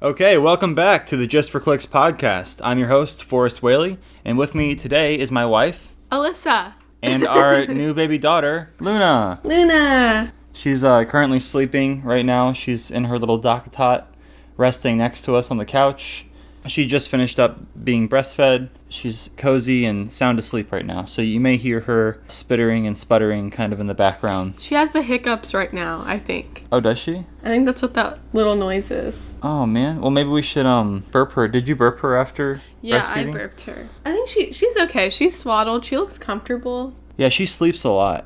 Okay, welcome back to the Just for Clicks podcast. I'm your host, Forrest Whaley, and with me today is my wife, Alyssa, and our new baby daughter, Luna. She's currently sleeping right now. She's in her little dock tot, resting next to us on the couch. She just finished up being breastfed. She's cozy and sound asleep right now, so you may hear her spittering and sputtering kind of in the background. She has the hiccups right now, I think. Oh, does she? I think that's what that little noise is. Oh, man. Well, maybe we should burp her. Did you burp her after breastfeeding? I burped her. I think she's okay. She's swaddled. She looks comfortable. Yeah, she sleeps a lot.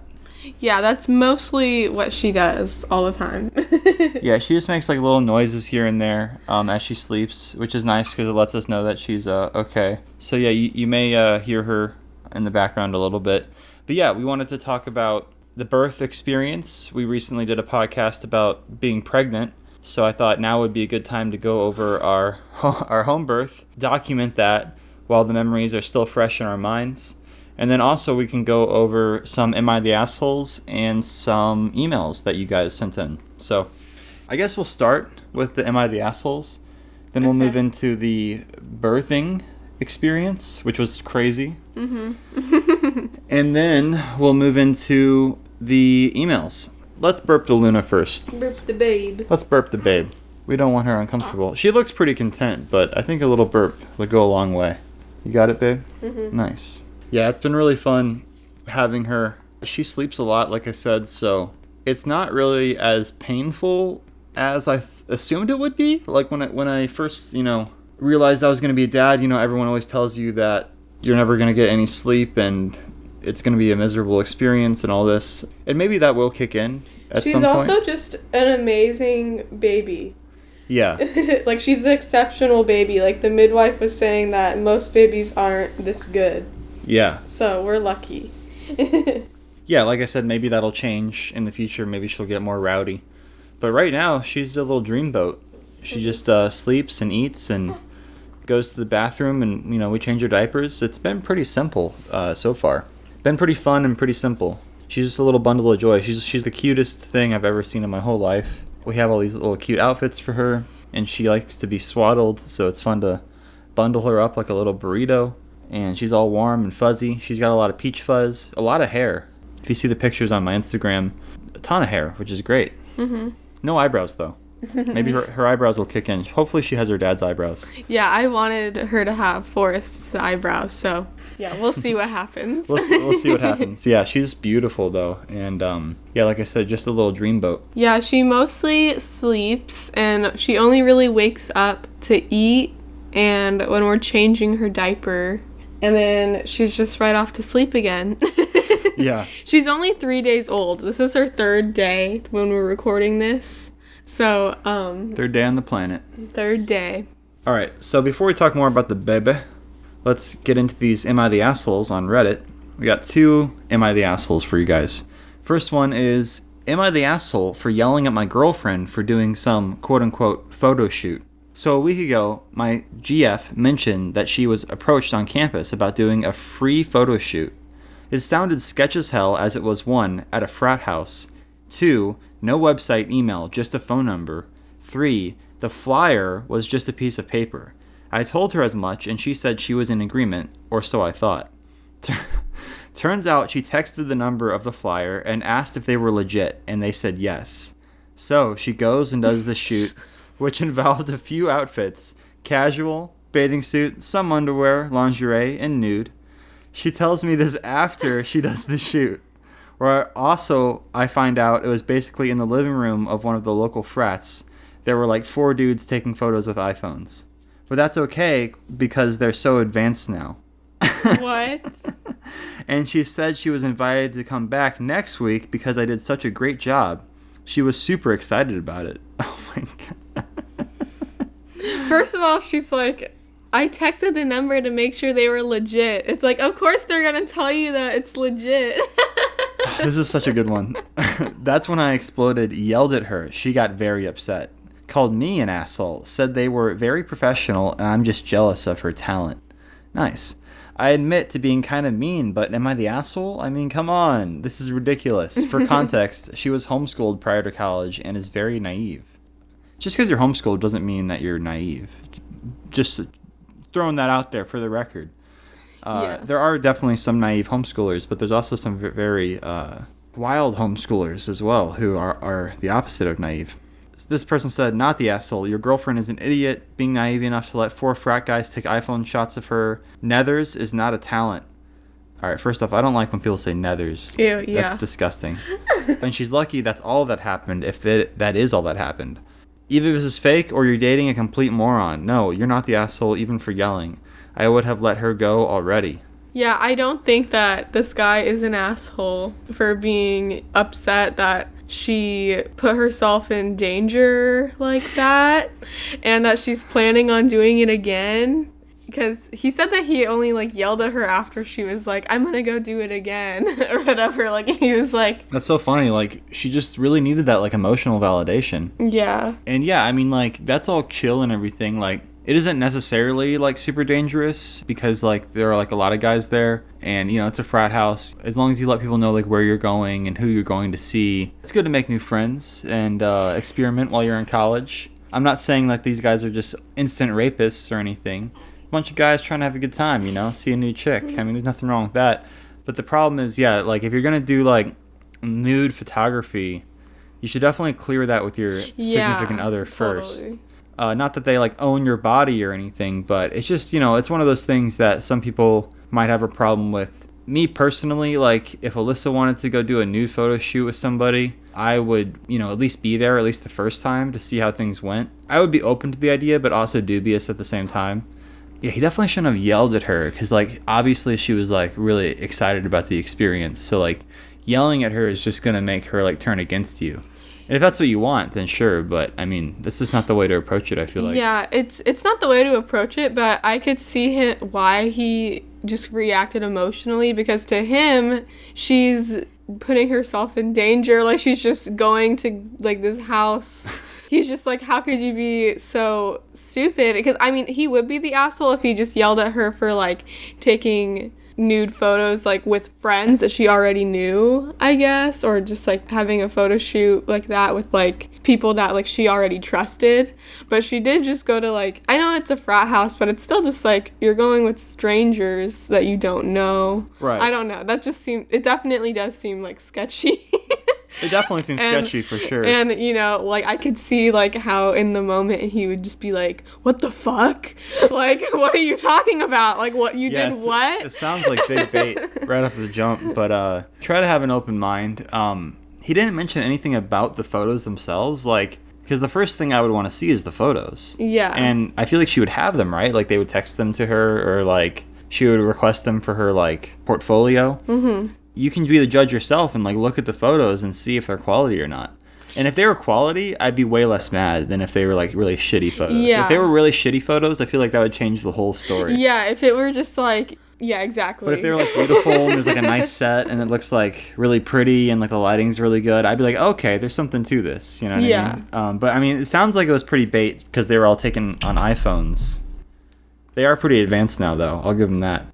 Yeah, that's mostly what she does all the time. Yeah, she just makes like little noises here and there as she sleeps, which is nice because it lets us know that she's okay. So yeah, you may hear her in the background a little bit. But yeah, we wanted to talk about the birth experience. We recently did a podcast about being pregnant, so I thought now would be a good time to go over our home birth, document that while the memories are still fresh in our minds. And then also we can go over some Am I the Assholes and some emails that you guys sent in. So I guess we'll start with the Am I the Assholes. Then we'll move into the birthing experience, which was crazy. Mm-hmm. And then we'll move into the emails. Let's burp the Luna first. Burp the babe. Let's burp the babe. We don't want her uncomfortable. She looks pretty content, but I think a little burp would go a long way. You got it, babe? Mm-hmm. Nice. Yeah, it's been really fun having her. She sleeps a lot, like I said, so it's not really as painful as I assumed it would be. Like when I first, realized I was going to be a dad, everyone always tells you that you're never going to get any sleep and it's going to be a miserable experience and all this. And maybe that will kick in at some point. She's also just an amazing baby. Yeah. Like, she's an exceptional baby. Like, the midwife was saying that most babies aren't this good. Yeah. So we're lucky. Yeah, like I said, maybe that'll change in the future. Maybe she'll get more rowdy. But right now, she's a little dreamboat. She just sleeps and eats and goes to the bathroom and, we change her diapers. It's been pretty simple so far. Been pretty fun and pretty simple. She's just a little bundle of joy. She's the cutest thing I've ever seen in my whole life. We have all these little cute outfits for her, and she likes to be swaddled, so it's fun to bundle her up like a little burrito. And she's all warm and fuzzy. She's got a lot of peach fuzz, a lot of hair. If you see the pictures on my Instagram, a ton of hair, which is great. Mm-hmm. No eyebrows, though. Maybe her eyebrows will kick in. Hopefully she has her dad's eyebrows. Yeah, I wanted her to have Forrest's eyebrows, so yeah, we'll see what happens. we'll see what happens. Yeah, she's beautiful, though. And yeah, like I said, just a little dreamboat. Yeah, she mostly sleeps, and she only really wakes up to eat and when we're changing her diaper. And then she's just right off to sleep again. Yeah. She's only 3 days old. This is her third day when we're recording this. So, third day on the planet. Third day. All right. So before we talk more about the baby, let's get into these Am I the Assholes on Reddit. We got 2 Am I the Assholes for you guys. First one is, am I the asshole for yelling at my girlfriend for doing some quote-unquote photo shoot? So a week ago, my GF mentioned that she was approached on campus about doing a free photo shoot. It sounded sketch as hell, as it was 1, at a frat house, 2, no website email, just a phone number, 3, the flyer was just a piece of paper. I told her as much, and she said she was in agreement, or so I thought. Turns out she texted the number of the flyer and asked if they were legit, and they said yes. So she goes and does the shoot, which involved a few outfits: casual, bathing suit, some underwear, lingerie, and nude. She tells me this after she does the shoot, where also I find out it was basically in the living room of one of the local frats. There were like 4 dudes taking photos with iPhones. But that's okay because they're so advanced now. What? And she said she was invited to come back next week because I did such a great job. She was super excited about it. Oh my God. First of all, she's like, I texted the number to make sure they were legit. It's like, of course they're going to tell you that it's legit. This is such a good one. That's when I exploded, yelled at her. She got very upset. Called me an asshole. Said they were very professional and I'm just jealous of her talent. Nice. I admit to being kind of mean, but am I the asshole? I mean, come on. This is ridiculous. For context, she was homeschooled prior to college and is very naive. just because you're homeschooled doesn't mean that you're naive. Just throwing that out there for the record. There are definitely some naive homeschoolers, but there's also some very wild homeschoolers as well who are the opposite of naive. This person said, not the asshole. Your girlfriend is an idiot, being naive enough to let 4 frat guys take iPhone shots of her. Nethers is not a talent. All right, first off, I don't like when people say nethers. Ew, yeah. That's disgusting. And she's lucky that's all that happened, if that is all that happened. Either this is fake or you're dating a complete moron. No, you're not the asshole even for yelling. I would have let her go already. Yeah, I don't think that this guy is an asshole for being upset that she put herself in danger like that and that she's planning on doing it again. Because he said that he only, like, yelled at her after she was like, I'm gonna go do it again, or whatever. Like, he was like... That's so funny. Like, she just really needed that, like, emotional validation. Yeah. And, yeah, I mean, like, that's all chill and everything. Like, it isn't necessarily, like, super dangerous because, like, there are, like, a lot of guys there. And, you know, it's a frat house. As long as you let people know, like, where you're going and who you're going to see. It's good to make new friends and experiment while you're in college. I'm not saying, like, these guys are just instant rapists or anything. Bunch of guys trying to have a good time, you know, see a new chick. I mean, there's nothing wrong with that. But the problem is, yeah, like, if you're gonna do, like, nude photography, you should definitely clear that with your significant other first. Not that they, like, own your body or anything, but it's just, you know, it's one of those things that some people might have a problem with. Me personally, like, if Alyssa wanted to go do a nude photo shoot with somebody, I would, you know, at least be there at least the first time to see how things went. I would be open to the idea, but also dubious at the same time. Yeah, he definitely shouldn't have yelled at her because, like, obviously she was, like, really excited about the experience. So, like, yelling at her is just going to make her, like, turn against you. And if that's what you want, then sure. But, I mean, that's just not the way to approach it, I feel like. Yeah, it's not the way to approach it, but I could see why he just reacted emotionally because to him, she's putting herself in danger. Like, she's just going to, like, this house... He's just like, how could you be so stupid? Because, I mean, he would be the asshole if he just yelled at her for, like, taking nude photos, like, with friends that she already knew, I guess. Or just, like, having a photo shoot like that with, like, people that, like, she already trusted. But she did just go to, like, I know it's a frat house, but it's still just, like, you're going with strangers that you don't know. Right. I don't know. It definitely does seem, like, sketchy. It definitely seems sketchy for sure. And, you know, like, I could see, like, how in the moment he would just be like, what the fuck? Like, what are you talking about? Like, what, you did what? It sounds like big bait right off the jump, but try to have an open mind. He didn't mention anything about the photos themselves, like, because the first thing I would want to see is the photos. Yeah. And I feel like she would have them, right? Like, they would text them to her, or, like, she would request them for her, like, portfolio. Mm-hmm. You can be the judge yourself and, like, look at the photos and see if they're quality or not. And if they were quality, I'd be way less mad than if they were, like, really shitty photos. Yeah. If they were really shitty photos, I feel like that would change the whole story. Yeah, if it were just, like, yeah, exactly. But if they were, like, beautiful and there's, like, a nice set and it looks, like, really pretty and, like, the lighting's really good, I'd be like, okay, there's something to this, you know what I mean? But, I mean, it sounds like it was pretty bait because they were all taken on iPhones. They are pretty advanced now, though. I'll give them that.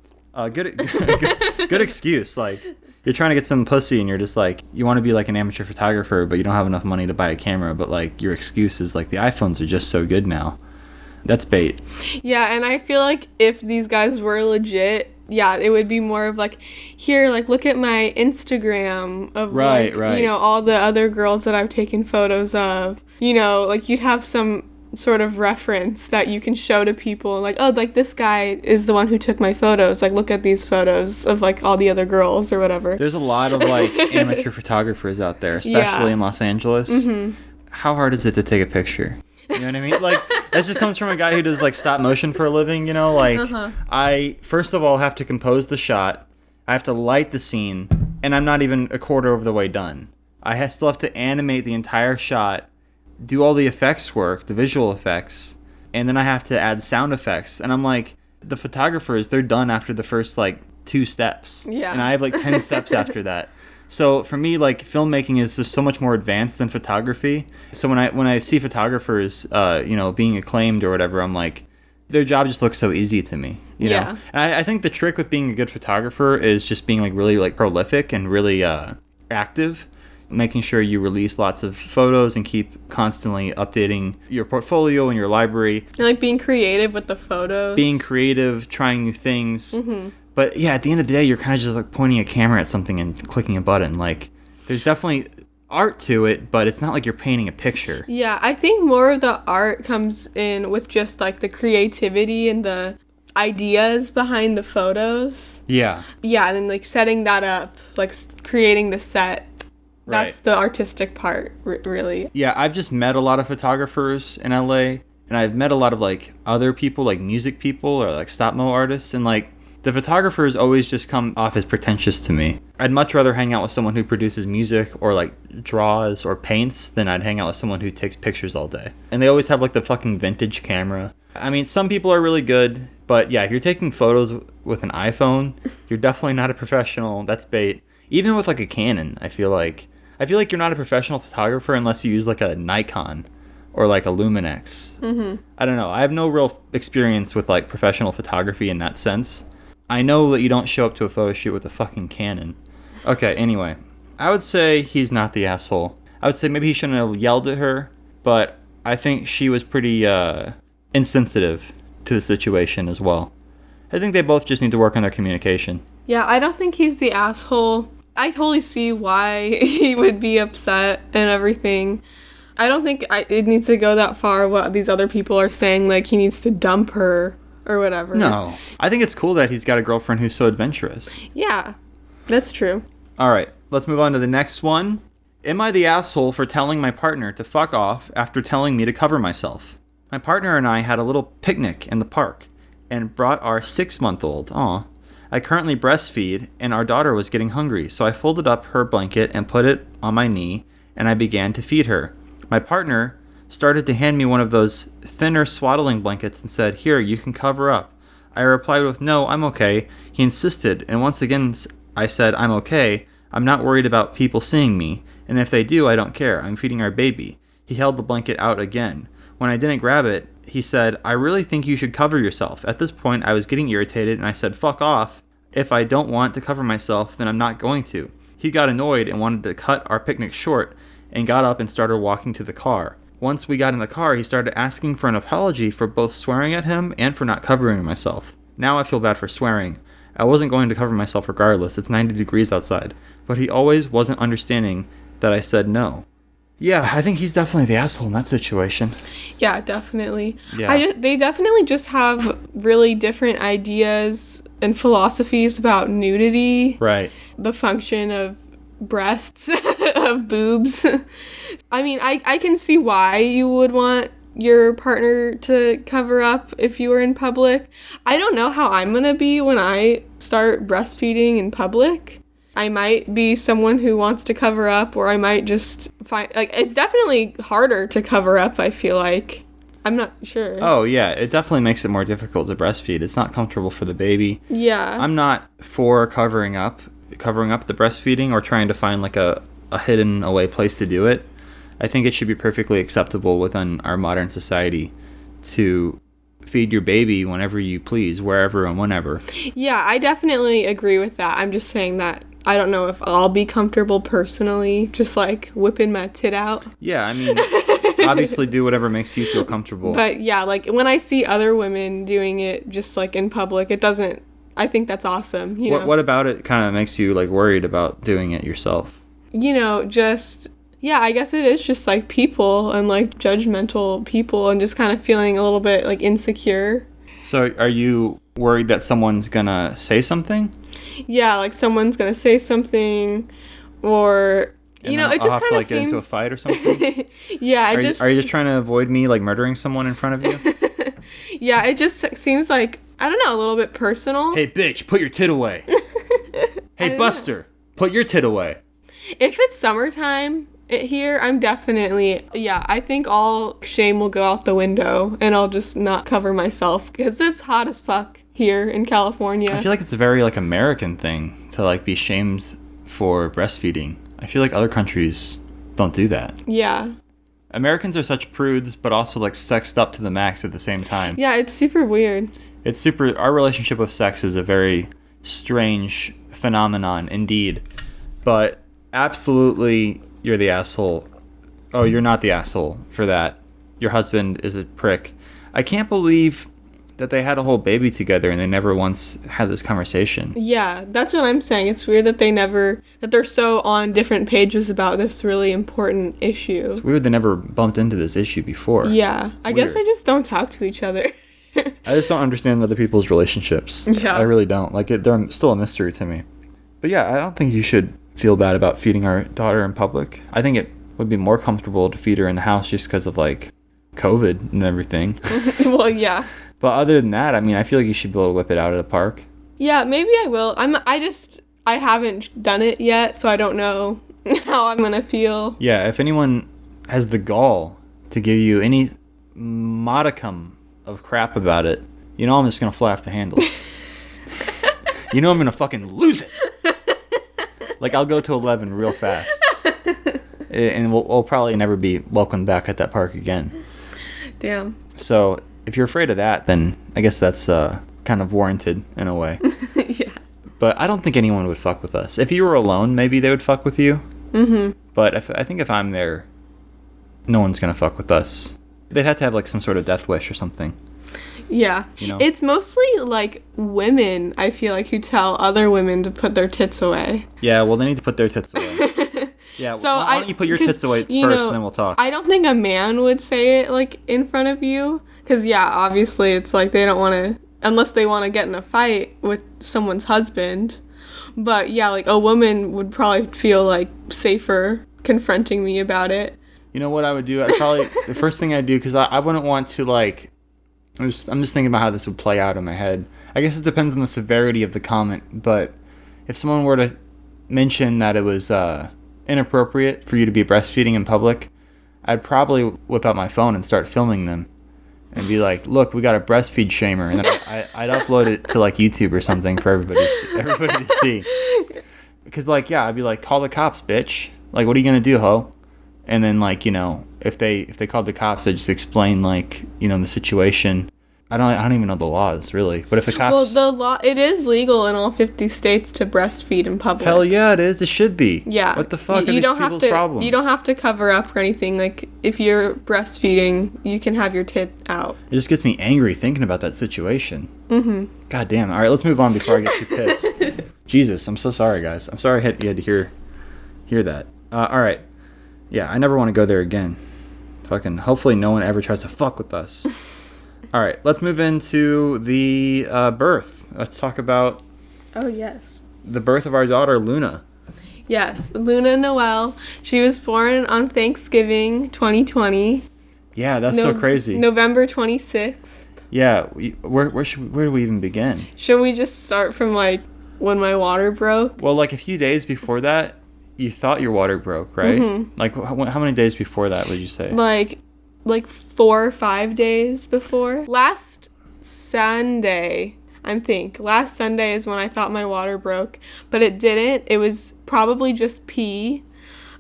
Good excuse, like... You're trying to get some pussy and you're just like, you want to be like an amateur photographer, but you don't have enough money to buy a camera. But like your excuse is like the iPhones are just so good now. That's bait. Yeah, and I feel like if these guys were legit, yeah, it would be more of like, here, like, look at my Instagram of, right. you know, all the other girls that I've taken photos of. You know, like, you'd have some sort of reference that you can show to people, like, oh, like, this guy is the one who took my photos, like, look at these photos of, like, all the other girls or whatever. There's a lot of, like, amateur photographers out there, especially in Los Angeles. Mm-hmm. How hard is it to take a picture? You know what I mean? Like, this just comes from a guy who does, like, stop motion for a living, you know? Like, I, first of all, have to compose the shot. I have to light the scene, and I'm not even a quarter of the way done. I still have to animate the entire shot, do all the effects work, the visual effects, and then I have to add sound effects. And I'm like, the photographers, they're done after the first, like, 2 steps. Yeah. And I have, like, 10 steps after that. So for me, like, filmmaking is just so much more advanced than photography. So when I see photographers, you know, being acclaimed or whatever, I'm like, their job just looks so easy to me, you know? And I think the trick with being a good photographer is just being, like, really, like, prolific and really active. making sure you release lots of photos and keep constantly updating your portfolio and your library. And like being creative with the photos. Being creative, trying new things. But yeah, at the end of the day, you're kind of just like pointing a camera at something and clicking a button. Like, there's definitely art to it, but it's not like you're painting a picture. Yeah, I think more of the art comes in with just like the creativity and the ideas behind the photos. Yeah. Yeah, and then like setting that up, like creating the set. Right. That's the artistic part, really. Yeah, I've just met a lot of photographers in LA, and I've met a lot of like other people, like music people or like stop-mo artists, and like the photographers always just come off as pretentious to me. I'd much rather hang out with someone who produces music or like draws or paints than I'd hang out with someone who takes pictures all day. And they always have like the fucking vintage camera. I mean, some people are really good, but yeah, if you're taking photos with an iPhone, you're definitely not a professional. That's bait. Even with like a Canon, I feel like you're not a professional photographer unless you use like a Nikon or like a Luminex. I don't know. I have no real experience with like professional photography in that sense. I know that you don't show up to a photo shoot with a fucking Canon. Okay, anyway. I would say he's not the asshole. I would say maybe he shouldn't have yelled at her, but I think she was pretty insensitive to the situation as well. I think they both just need to work on their communication. Yeah, I don't think he's the asshole. I totally see why he would be upset and everything. I don't think it needs to go that far, what these other people are saying, like he needs to dump her or whatever. No. I think it's cool that he's got a girlfriend who's so adventurous. Yeah, that's true. All right, let's move on to the next one. Am I the asshole for telling my partner to fuck off after telling me to cover myself? My partner and I had a little picnic in the park and brought our 6-month-old. Aw. I currently breastfeed, and our daughter was getting hungry, so I folded up her blanket and put it on my knee, and I began to feed her. My partner started to hand me one of those thinner swaddling blankets and said, "Here, you can cover up." I replied with, "No, I'm okay." He insisted, and once again I said, "I'm okay. I'm not worried about people seeing me, and if they do, I don't care. I'm feeding our baby." He held the blanket out again. When I didn't grab it, he said, "I really think you should cover yourself." At this point, I was getting irritated, and I said, "Fuck off. If I don't want to cover myself, then I'm not going to." He got annoyed and wanted to cut our picnic short and got up and started walking to the car. Once we got in the car, he started asking for an apology for both swearing at him and for not covering myself. Now I feel bad for swearing. I wasn't going to cover myself regardless. It's 90 degrees outside. But he always wasn't understanding that I said no. Yeah, I think he's definitely the asshole in that situation. Yeah, definitely. Yeah. They definitely just have really different ideas and philosophies about nudity. Right. The function of breasts, of boobs. I mean, I can see why you would want your partner to cover up if you were in public. I don't know how I'm gonna be when I start breastfeeding in public. I might be someone who wants to cover up, or I might just find, like, it's definitely harder to cover up, I feel like. I'm not sure. Oh, yeah, it definitely makes it more difficult to breastfeed. It's not comfortable for the baby. Yeah. I'm not for covering up the breastfeeding or trying to find like a hidden away place to do it. I think it should be perfectly acceptable within our modern society to feed your baby whenever you please, wherever and whenever. Yeah, I definitely agree with that. I'm just saying that I don't know if I'll be comfortable personally just like whipping my tit out. Yeah, I mean, obviously do whatever makes you feel comfortable. But yeah, like when I see other women doing it just like in public, it doesn't, I think that's awesome. You know? What about it kind of makes you like worried about doing it yourself? You know, just, yeah, I guess it is just like people and like judgmental people and just kind of feeling a little bit like insecure. So are you worried that someone's gonna say something? Yeah, like someone's gonna say something, or you know, it just kind of get into a fight or something. Yeah, are you just trying to avoid me like murdering someone in front of you? Yeah, it just seems like, I don't know, a little bit personal. Hey bitch, put your tit away. Hey Buster, put your tit away. If it's summertime here, I'm definitely, yeah, I think all shame will go out the window and I'll just not cover myself because it's hot as fuck here in California. I feel like it's a very like American thing to like be shamed for breastfeeding. I feel like other countries don't do that. Yeah. Americans are such prudes, but also like sexed up to the max at the same time. Yeah, it's super weird. Our relationship with sex is a very strange phenomenon indeed. But absolutely you're the asshole. Oh, you're not the asshole for that. Your husband is a prick. I can't believe that they had a whole baby together and they never once had this conversation. Yeah, that's what I'm saying. It's weird that they're so on different pages about this really important issue. It's weird they never bumped into this issue before. Yeah, I guess they just don't talk to each other. I just don't understand other people's relationships. Yeah. I really don't. Like, they're still a mystery to me. But yeah, I don't think you should feel bad about feeding our daughter in public. I think it would be more comfortable to feed her in the house just because of, like, COVID and everything. Well, yeah. But other than that, I mean, I feel like you should be able to whip it out at a park. Yeah, maybe I will. I haven't done it yet, so I don't know how I'm gonna feel. Yeah, if anyone has the gall to give you any modicum of crap about it, you know I'm just gonna fly off the handle. You know I'm gonna fucking lose it. Like, I'll go to 11 real fast. And we'll probably never be welcomed back at that park again. Damn. So if you're afraid of that, then I guess that's kind of warranted in a way. Yeah. But I don't think anyone would fuck with us. If you were alone, maybe they would fuck with you. Mm-hmm. But I think if I'm there, no one's gonna fuck with us. They'd have to have like some sort of death wish or something. Yeah. You know? It's mostly like women, I feel like, who tell other women to put their tits away. Yeah, well, they need to put their tits away. Yeah, So why don't you put your tits away first and then we'll talk. I don't think a man would say it like in front of you. Because, yeah, obviously it's like they don't want to, unless they want to get in a fight with someone's husband. But, yeah, like a woman would probably feel like safer confronting me about it. You know what I would do? I'd probably, the first thing I'd do, because I wouldn't want to like, I'm just thinking about how this would play out in my head. I guess it depends on the severity of the comment, but if someone were to mention that it was inappropriate for you to be breastfeeding in public, I'd probably whip out my phone and start filming them and be like, look, we got a breastfeed shamer, and then I'd upload it to like YouTube or something for everybody to see. Because like, yeah, I'd be like, call the cops, bitch. Like, what are you gonna do, ho? And then like, you know, if they called the cops, I'd just explain like, you know, the situation. I don't even know the laws really, but if the cops, Well, the law, it is legal in all 50 states to breastfeed in public. hell yeah, it is. It should be. Yeah. What the fuck are you these don't people's have to, problems? You don't have to cover up or anything. Like, if you're breastfeeding, you can have your tit out. It just gets me angry thinking about that situation. Mm-hmm. God damn. All right, let's move on before I get too pissed. Jesus, I'm so sorry, guys. I'm sorry you had to hear that. All right. Yeah, I never want to go there again. Fucking, hopefully no one ever tries to fuck with us. All right, let's move into the birth. Let's talk about Oh, yes. the birth of our daughter, Luna. Yes, Luna Noel. She was born on Thanksgiving 2020. Yeah, that's so crazy. November 26th. Yeah, where do we even begin? Should we just start from, like, when my water broke? Well, like a few days before that, you thought your water broke, right? Mm-hmm. Like, how many days before that would you say? Like 4 or 5 days before. Last Sunday is when I thought my water broke, but it didn't. It was probably just pee.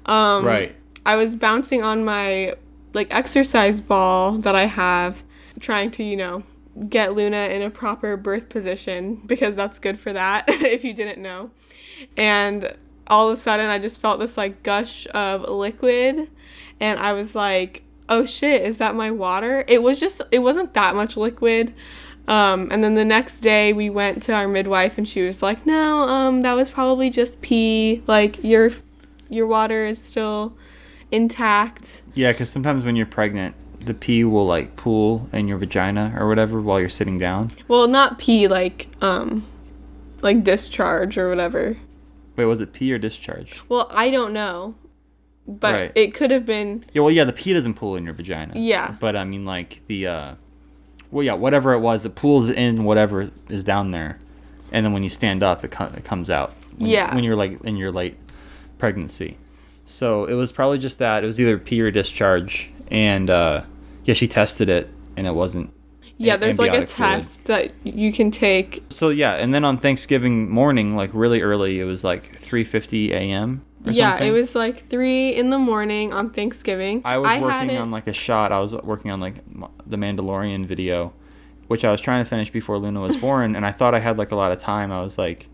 Right. I was bouncing on my like exercise ball that I have, trying to, you know, get Luna in a proper birth position because that's good for that if you didn't know. And all of a sudden I just felt this like gush of liquid and I was like, oh shit, is that my water? It wasn't that much liquid. And then the next day we went to our midwife and she was like, no, that was probably just pee. Like your water is still intact. Yeah, because sometimes when you're pregnant, the pee will like pool in your vagina or whatever while you're sitting down. Well, not pee, like discharge or whatever. Wait, was it pee or discharge? Well, I don't know. But right. It could have been... Yeah, well, yeah, the pee doesn't pool in your vagina. Yeah. But, I mean, like, well, yeah, whatever it was, it pools in whatever is down there. And then when you stand up, it comes out. When you're, like, in your late pregnancy. So, it was probably just that. It was either pee or discharge. And, yeah, she tested it, and it wasn't. Yeah, there's, like, a test that you can take. So, yeah, and then on Thanksgiving morning, like, really early, it was, like, 3:50 a.m., yeah, something. It was like 3 in the morning on Thanksgiving. I was working on like a shot. I was working on like the Mandalorian video, which I was trying to finish before Luna was born. And I thought I had like a lot of time. I was like,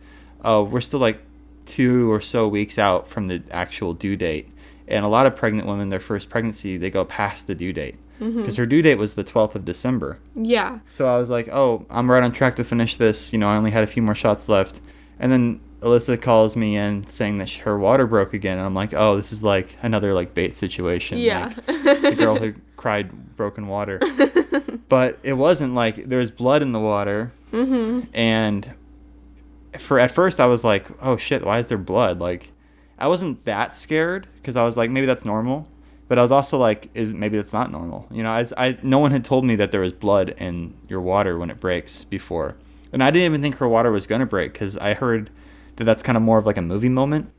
oh, we're still like 2 or so weeks out from the actual due date. And a lot of pregnant women, their first pregnancy, they go past the due date. Because her due date was the 12th of December. Yeah. So I was like, oh, I'm right on track to finish this. You know, I only had a few more shots left. And then Alyssa calls me in saying that her water broke again. And I'm like, oh, this is like another like bait situation. Yeah. Like, the girl who cried broken water. But it wasn't like there was blood in the water. And at first I was like, oh shit, why is there blood? Like, I wasn't that scared because I was like, maybe that's normal. But I was also like, maybe that's not normal. You know, no one had told me that there was blood in your water when it breaks before. And I didn't even think her water was going to break because I heard that that's kind of more of like a movie moment.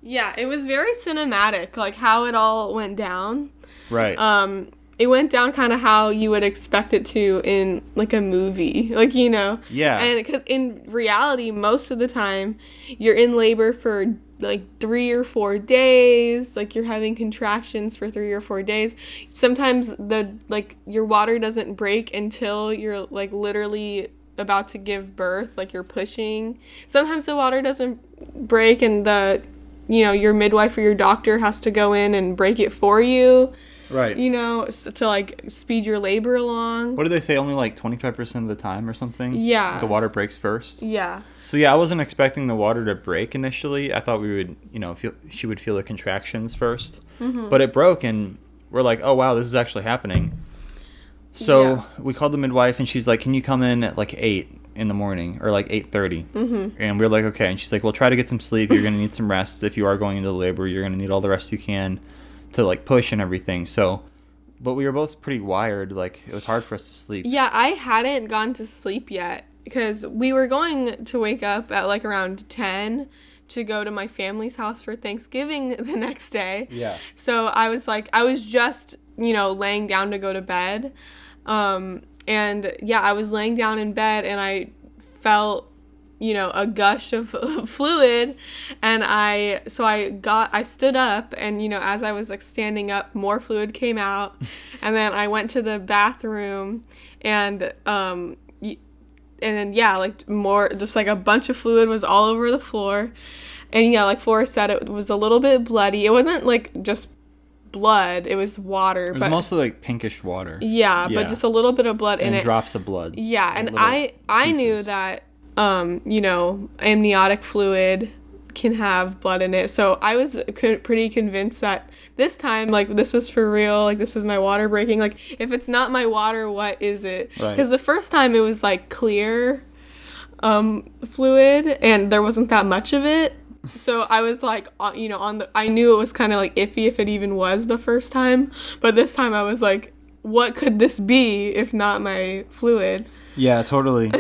Yeah, it was very cinematic, like how it all went down. Right. It went down kind of how you would expect it to in like a movie, like, you know. Yeah. And because in reality, most of the time, you're in labor for like 3 or 4 days, like you're having contractions for 3 or 4 days. Sometimes your water doesn't break until you're like literally about to give birth, like you're pushing. Sometimes the water doesn't break and your midwife or your doctor has to go in and break it for you. Right. You know, to like speed your labor along. What did they say? Only like 25% of the time or something? Yeah. The water breaks first? Yeah. So yeah, I wasn't expecting the water to break initially. I thought we would, she would feel the contractions first. But it broke and we're like, oh wow, this is actually happening. So we called the midwife and she's like, can you come in at like 8 in the morning or like 8:30? And we were like, okay. And she's like, well, try to get some sleep. You're going to need some rest. If you are going into labor, you're going to need all the rest you can to like push and everything. So, but we were both pretty wired. Like it was hard for us to sleep. Yeah, I hadn't gone to sleep yet because we were going to wake up at like around 10 to go to my family's house for Thanksgiving the next day. Yeah. So I was just, laying down to go to bed. And yeah, I was laying down in bed and I felt a gush of fluid, and I stood up, and as I was like standing up, more fluid came out, and then I went to the bathroom, and then like more, just like a bunch of fluid was all over the floor, and like Forrest said, it was a little bit bloody. It wasn't like just blood, it was water. It was mostly like pinkish water. Yeah, but just a little bit of blood in it. And drops of blood. Yeah, and I knew that amniotic fluid can have blood in it. So I was pretty convinced that this time, like, this was for real. Like, this is my water breaking. Like, if it's not my water, what is it? Right. Because the first time it was, like, clear fluid, and there wasn't that much of it. So I was, like, I knew it was kind of, like, iffy if it even was the first time. But this time I was, like, what could this be if not my fluid? Yeah, totally.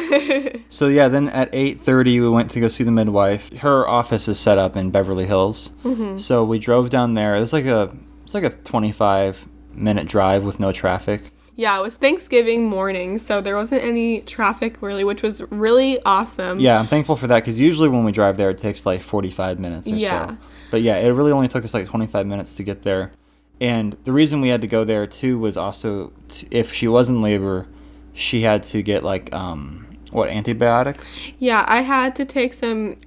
So yeah, then at 8:30 we went to go see the midwife. Her office is set up in Beverly Hills. So we drove down there. It's like a 25-minute drive with no traffic. Yeah, it was Thanksgiving morning, so there wasn't any traffic really, which was really awesome. Yeah, I'm thankful for that because usually when we drive there it takes like 45 minutes or so. But yeah, it really only took us like 25 minutes to get there. And the reason we had to go there too was also if she was in labor, she had to get like antibiotics? Yeah, I had to take some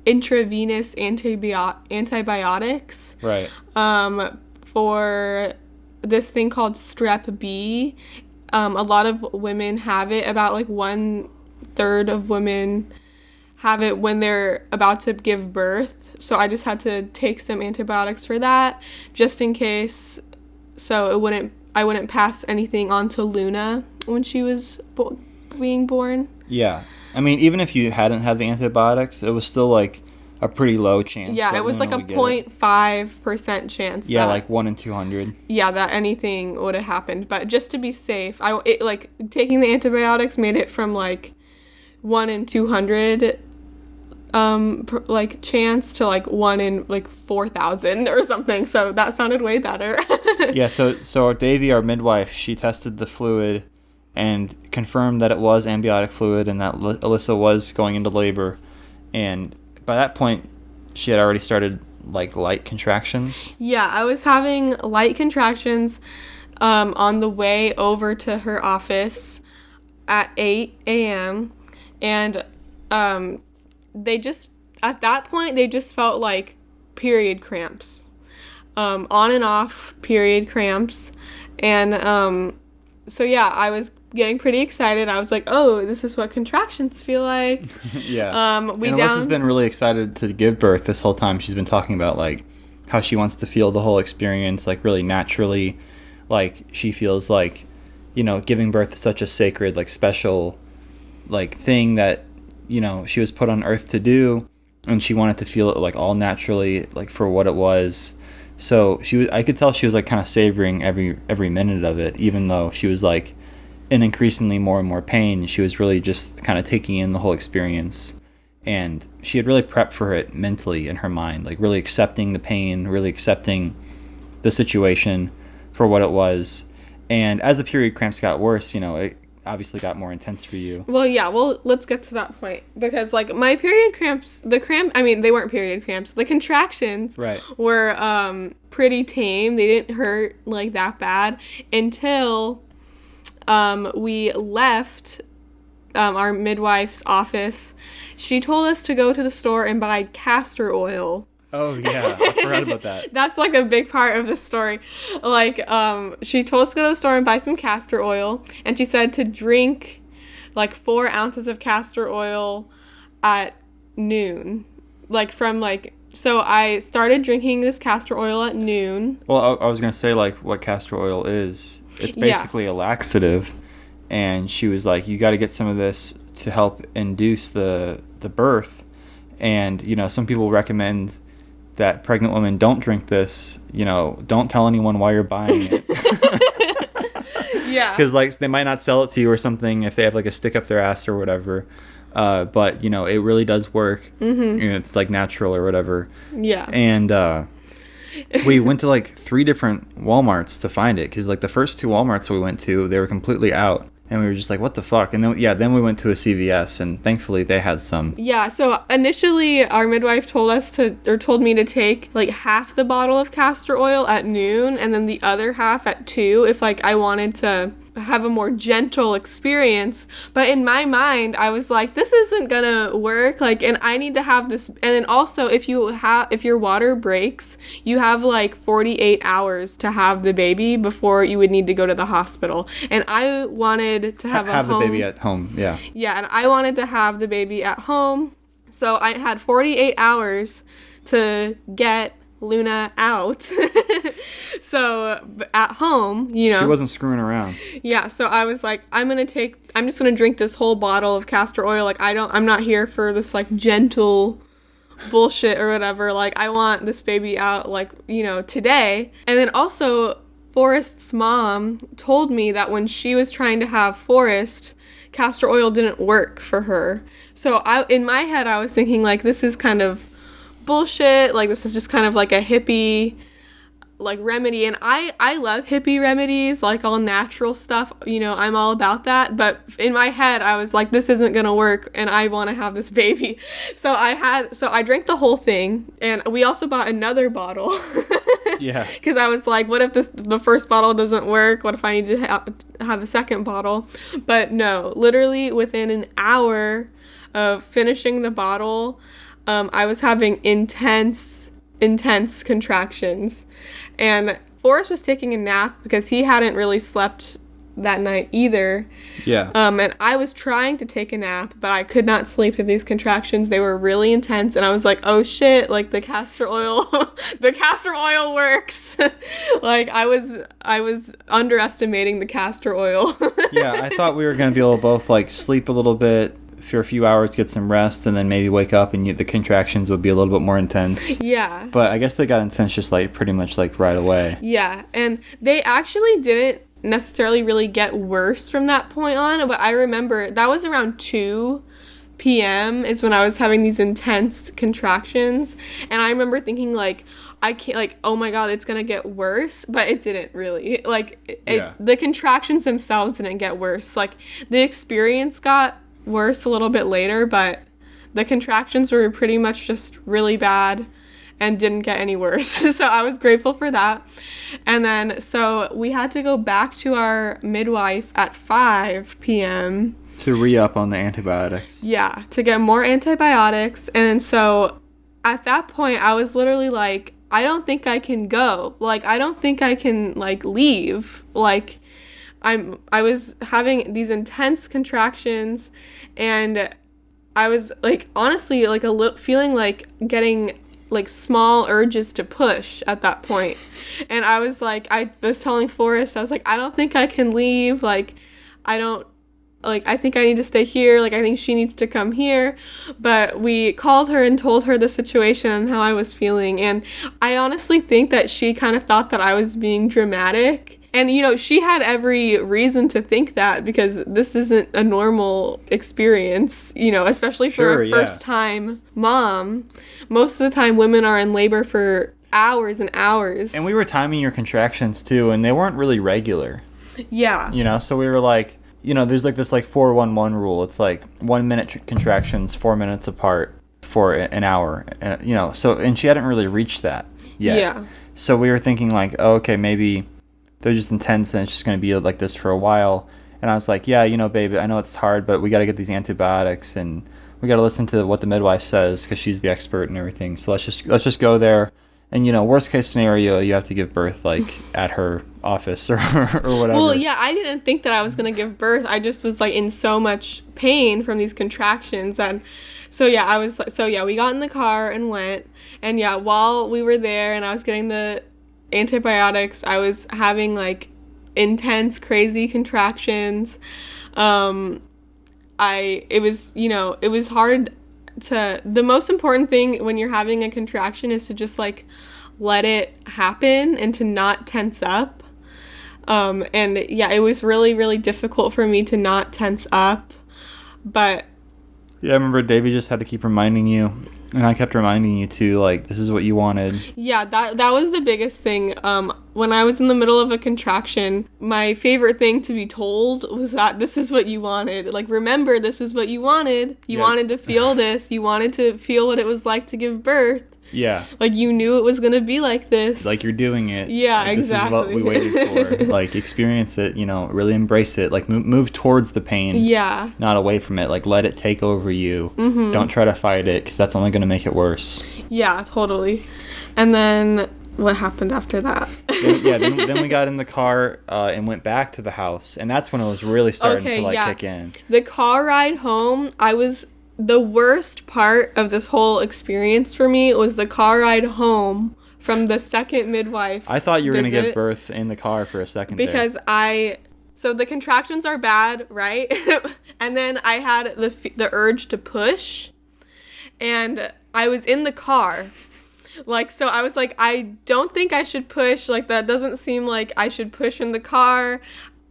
intravenous antibiotics. Right. For this thing called strep B. A lot of women have it. About like 1/3 of women have it when they're about to give birth. So I just had to take some antibiotics for that, just in case, so I wouldn't pass anything on to Luna when she was being born. Yeah. I mean, even if you hadn't had the antibiotics, it was still like a pretty low chance. Yeah, it was like a 0.5% chance. Yeah, like 1 in 200. Yeah, that anything would have happened. But just to be safe, taking the antibiotics made it from like 1 in 200 chance to like 1 in like 4,000 or something. So that sounded way better. Yeah, so Davy, our midwife, she tested the fluid and confirmed that it was amniotic fluid and that Alyssa was going into labor. And by that point, she had already started like light contractions. Yeah, I was having light contractions on the way over to her office at 8 a.m. And at that point, they just felt like period cramps. on and off period cramps. And so yeah, I was getting pretty excited. I was like, oh, this is what contractions feel like. Yeah. And Alyssa's been really excited to give birth this whole time. She's been talking about, like, how she wants to feel the whole experience, like, really naturally. Like, she feels like, you know, giving birth is such a sacred, like, special, like, thing that, you know, she was put on earth to do. And she wanted to feel it, like, all naturally, like, for what it was. So I could tell she was, like, kind of savoring every minute of it, even though she was, like, in increasingly more and more pain. She was really just kind of taking in the whole experience, and she had really prepped for it mentally in her mind, like really accepting the pain, really accepting the situation for what it was. And as the period cramps got worse, you know, it obviously got more intense for you. Well, yeah, let's get to that point, because like my period cramps, they weren't period cramps, the contractions were pretty tame. They didn't hurt like that bad until we left our midwife's office. She told us to go to the store and buy castor oil. Oh, yeah. I forgot about that. That's, like, a big part of the story. Like, she told us to go to the store and buy some castor oil, and she said to drink, like, 4 ounces of castor oil at noon. Like, so I started drinking this castor oil at noon. Well, I was going to say, like, what castor oil is. It's basically a laxative, and she was like, you got to get some of this to help induce the birth. And, you know, some people recommend that pregnant women don't drink this. You know, don't tell anyone why you're buying it. Yeah. Because, like, they might not sell it to you or something if they have, like, a stick up their ass or whatever. But, you know, it really does work. Mm-hmm. You know, it's, like, natural or whatever. Yeah. And we went to, like, 3 different Walmarts to find it. Because, like, the first 2 Walmarts we went to, they were completely out. And we were just like, what the fuck? And then we went to a CVS, and thankfully they had some. Yeah, so initially our midwife told me to take like half the bottle of castor oil at noon and then the other half at 2 if like I wanted to have a more gentle experience. But in my mind, I was like, this isn't gonna work, like, and I need to have this. And then also, if your water breaks, you have like 48 hours to have the baby before you would need to go to the hospital. And I wanted to have the baby at home. Yeah, and I wanted to have the baby at home, so I had 48 hours to get Luna out. So at home, you know, she wasn't screwing around. Yeah, so I was like, I'm just gonna drink this whole bottle of castor oil. Like, I'm not here for this like gentle bullshit or whatever. Like, I want this baby out, like, you know, today. And then also Forrest's mom told me that when she was trying to have Forrest, castor oil didn't work for her. So in my head I was thinking like, this is kind of bullshit, like this is just kind of like a hippie like remedy. And I love hippie remedies, like all natural stuff, you know, I'm all about that. But in my head I was like, this isn't gonna work and I want to have this baby. So I drank the whole thing, and we also bought another bottle. Yeah, because I was like, what if the first bottle doesn't work? What if I need to have a second bottle? But no, literally within an hour of finishing the bottle, I was having intense contractions. And Forrest was taking a nap because he hadn't really slept that night either. Yeah. And I was trying to take a nap, but I could not sleep through these contractions. They were really intense, and I was like, oh shit, like the castor oil works. Like I was underestimating the castor oil. Yeah, I thought we were going to be able to both like sleep a little bit for a few hours, get some rest, and then maybe wake up and the contractions would be a little bit more intense. Yeah. But I guess they got intense just like pretty much like right away. Yeah, and they actually didn't necessarily really get worse from that point on, but I remember that was around 2 p.m. is when I was having these intense contractions, and I remember thinking like, I can't, like, oh my god, it's gonna get worse, but it didn't really. Like, the contractions themselves didn't get worse. Like, the experience got worse a little bit later, but the contractions were pretty much just really bad and didn't get any worse. So I was grateful for that. And then, so we had to go back to our midwife at 5 p.m. to re-up on the antibiotics. Yeah, to get more antibiotics. And so at that point, I was literally like, I don't think I can go. Like, I don't think I can, like, leave. Like, I was having these intense contractions, and I was, like, honestly, like, feeling like getting, like, small urges to push at that point. And I was like, I was telling Forrest, I was like, I don't think I can leave. Like, I think I need to stay here. Like, I think she needs to come here. But we called her and told her the situation and how I was feeling. And I honestly think that she kind of thought that I was being dramatic. And, you know, she had every reason to think that, because this isn't a normal experience, you know, especially for a first-time mom. Most of the time, women are in labor for hours and hours. And we were timing your contractions, too, and they weren't really regular. Yeah. You know, so we were like, you know, there's like this like 4-1-1 rule. It's like 1 minute contractions, 4 minutes apart for an hour. And, you know, so, and she hadn't really reached that yet. Yeah. So we were thinking like, oh, okay, maybe they're just intense and it's just going to be like this for a while. And I was like, yeah, you know, babe, I know it's hard, but we got to get these antibiotics and we got to listen to what the midwife says because she's the expert and everything. So let's just go there. And, you know, worst case scenario, you have to give birth, like, at her office or whatever. Well, yeah, I didn't think that I was going to give birth. I just was, like, in so much pain from these contractions. And so, yeah, we got in the car and went. And, yeah, while we were there and I was getting the antibiotics, I was having, like, intense, crazy contractions. It was hard the most important thing when you're having a contraction is to just, like, let it happen and to not tense up. And yeah, it was really, really difficult for me to not tense up, but yeah, I remember Davey just had to keep reminding you, and I kept reminding you too, like, this is what you wanted. Yeah, that was the biggest thing. When I was in the middle of a contraction, my favorite thing to be told was that this is what you wanted. Like, remember, this is what you wanted. You wanted to feel this. You wanted to feel what it was like to give birth. Yeah. Like, you knew it was going to be like this. Like, you're doing it. Yeah, like, exactly. This is what we waited for. Like, experience it, you know, really embrace it. Like, move towards the pain. Yeah. Not away from it. Like, let it take over you. Mm-hmm. Don't try to fight it, because that's only going to make it worse. Yeah, totally. And then what happened after that? Then we got in the car and went back to the house. And that's when it was really starting to, kick in. The car ride home, the worst part of this whole experience for me was the car ride home from the second midwife. I thought you were going to give birth in the car for a second because so the contractions are bad, right? And then I had the urge to push, and I was in the car. Like, so I was like, I don't think I should push. Like, that doesn't seem like I should push in the car.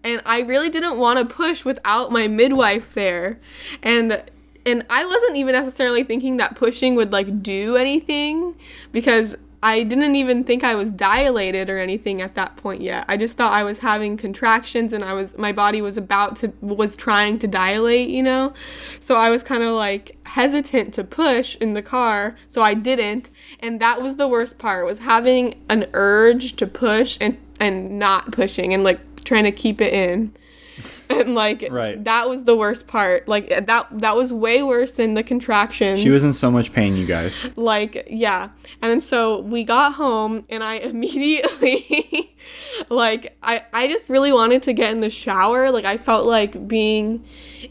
And I really didn't want to push without my midwife there. And I wasn't even necessarily thinking that pushing would, like, do anything, because I didn't even think I was dilated or anything at that point yet. I just thought I was having contractions and my body was trying to dilate, you know? So I was kind of, like, hesitant to push in the car, so I didn't. And that was the worst part, was having an urge to push and not pushing and, like, trying to keep it in. And, like, right. That was the worst part. Like, that was way worse than the contractions. She was in so much pain, you guys. Like, yeah. And then so we got home, and I immediately, like, I just really wanted to get in the shower. Like, I felt like being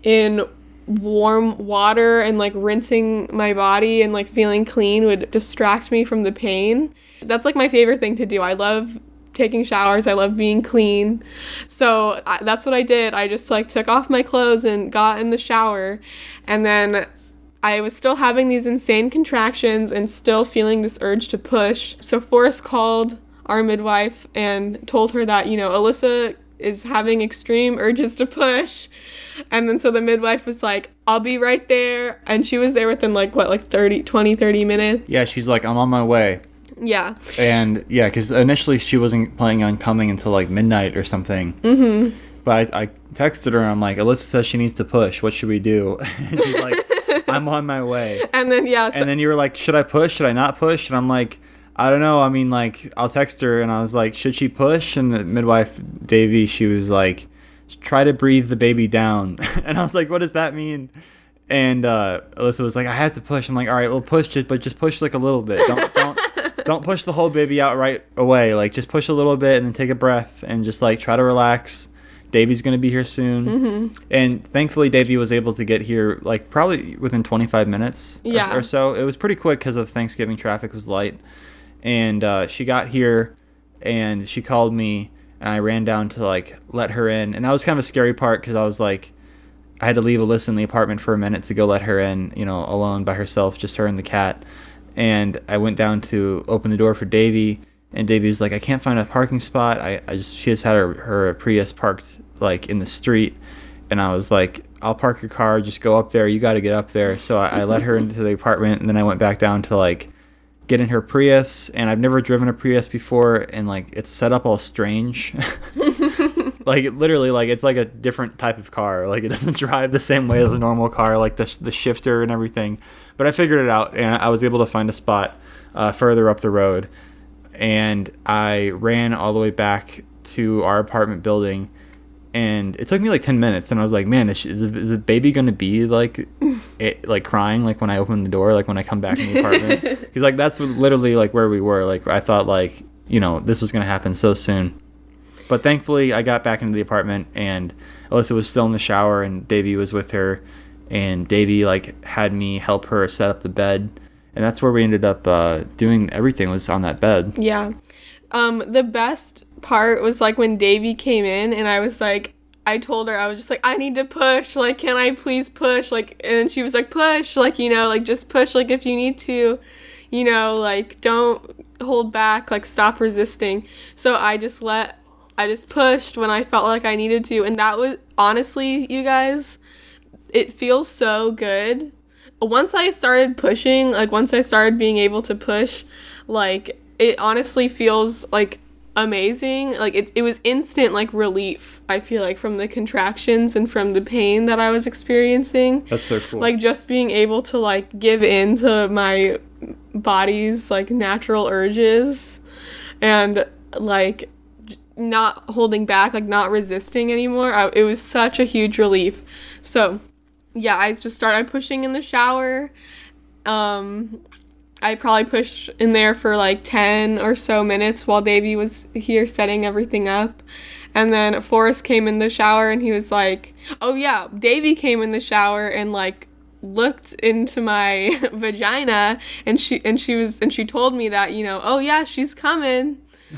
in warm water and, like, rinsing my body and, like, feeling clean would distract me from the pain. That's, like, my favorite thing to do. I love taking showers. I love being clean. So that's what I did. I just, like, took off my clothes and got in the shower. And then I was still having these insane contractions and still feeling this urge to push. So Forrest called our midwife and told her that, you know, Alyssa is having extreme urges to push. And then so the midwife was like, I'll be right there. And she was there within, like, 30 minutes? Yeah, she's like, I'm on my way. Yeah. And yeah, because initially she wasn't planning on coming until, like, midnight or something. Mm-hmm. But I texted her and I'm like, Alyssa says she needs to push. What should we do? And she's like, I'm on my way. And then, yeah. And then you were like, should I push? Should I not push? And I'm like, I don't know. I mean, like, I'll text her. And I was like, should she push? And the midwife, Davey, she was like, try to breathe the baby down. And I was like, what does that mean? And Alyssa was like, I have to push. I'm like, all right, well, push it, but just push, like, a little bit. don't push the whole baby out right away. Like, just push a little bit and then take a breath and just, like, try to relax. Davey's going to be here soon. Mm-hmm. And thankfully, Davey was able to get here, like, probably within 25 minutes or so. It was pretty quick because of Thanksgiving. Traffic was light. And she got here, and she called me, and I ran down to, like, let her in. And that was kind of a scary part because I was, like, I had to leave Alyssa in the apartment for a minute to go let her in, you know, alone by herself, just her and the cat. And I went down to open the door for Davey, and Davey was like, I can't find a parking spot. She just had her Prius parked, like, in the street. And I was like, I'll park your car, just go up there. You got to get up there. So I let her into the apartment, and then I went back down to, like, get in her Prius. And I've never driven a Prius before, and, like, it's set up all strange. Like, literally, like, it's like a different type of car. Like, it doesn't drive the same way as a normal car, like the shifter and everything. But I figured it out, and I was able to find a spot further up the road. And I ran all the way back to our apartment building, and it took me like 10 minutes. And I was like, man, is the baby going to be like crying, like, when I open the door, like, when I come back in the apartment? Because, like, that's literally, like, where we were. Like, I thought, like, you know, this was going to happen so soon. But thankfully, I got back into the apartment, and Alyssa was still in the shower, and Davey was with her. And Davey, like, had me help her set up the bed. And that's where we ended up doing everything, was on that bed. Yeah. The best part was, like, when Davey came in, and I was like, I told her, I was just like, I need to push. Like, can I please push? Like, and she was like, push. Like, you know, like, just push, like, if you need to. You know, like, don't hold back. Like, stop resisting. So I just pushed when I felt like I needed to. And that was, honestly, you guys, it feels so good. Once I started pushing, like, once I started being able to push, like, it honestly feels, like, amazing. Like, it was instant, like, relief, I feel like, from the contractions and from the pain that I was experiencing. That's so cool. Like, just being able to, like, give in to my body's, like, natural urges and, like, not holding back, like, not resisting anymore. It was such a huge relief. So yeah, I just started pushing in the shower. I probably pushed in there for like 10 or so minutes while Davey was here setting everything up. And then Forrest came in the shower, and he was like, oh yeah, Davey came in the shower and, like, looked into my vagina, and she told me that, you know, oh yeah, she's coming.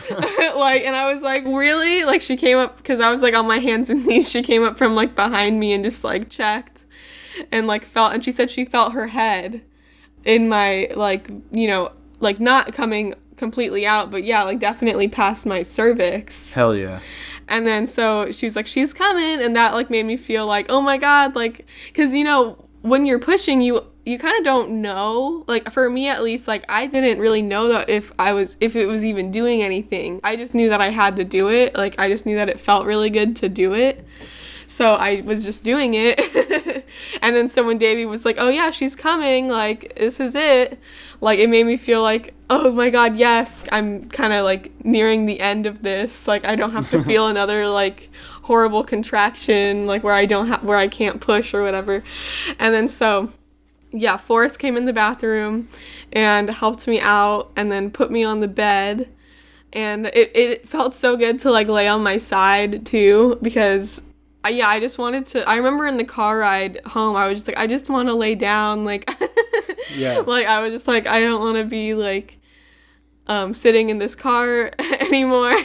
Like, and I was like, really? Like, she came up, because I was, like, on my hands and knees. She came up from, like, behind me and just, like, checked and, like, felt, and she said she felt her head in my, like, you know, like, not coming completely out, but yeah, like, definitely past my cervix. Hell yeah. And then so she was like, she's coming, and that, like, made me feel like, oh my god, like, because, you know, when you're pushing, you kind of don't know, like, for me at least, like, I didn't really know that if it was even doing anything. I just knew that I had to do it. Like, I just knew that it felt really good to do it. So I was just doing it. And then so when Davey was like, oh yeah, she's coming, like, this is it, like, it made me feel like, oh my god, yes, I'm kind of, like, nearing the end of this. Like, I don't have to feel another, like, horrible contraction, like, where I can't push or whatever. And then so yeah, Forrest came in the bathroom and helped me out, and then put me on the bed. And it felt so good to, like, lay on my side too, because I just wanted to. I remember in the car ride home, I was just like, I just want to lay down, like, yeah, like, I was just like, I don't want to be, like, sitting in this car anymore.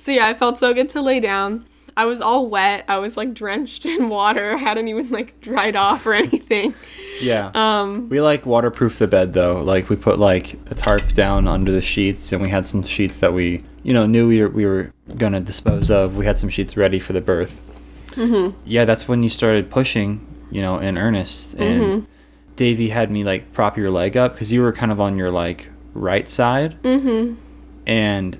So yeah, it felt so good to lay down. I was all wet. I was, like, drenched in water. I hadn't even, like, dried off or anything. Yeah. We, like, waterproofed the bed, though. Like, we put, like, a tarp down under the sheets, and we had some sheets that we, you know, knew we were going to dispose of. We had some sheets ready for the birth. Mm-hmm. Yeah, that's when you started pushing, you know, in earnest. And Davey had me, like, prop your leg up, because you were kind of on your, like, right side. Mm-hmm. And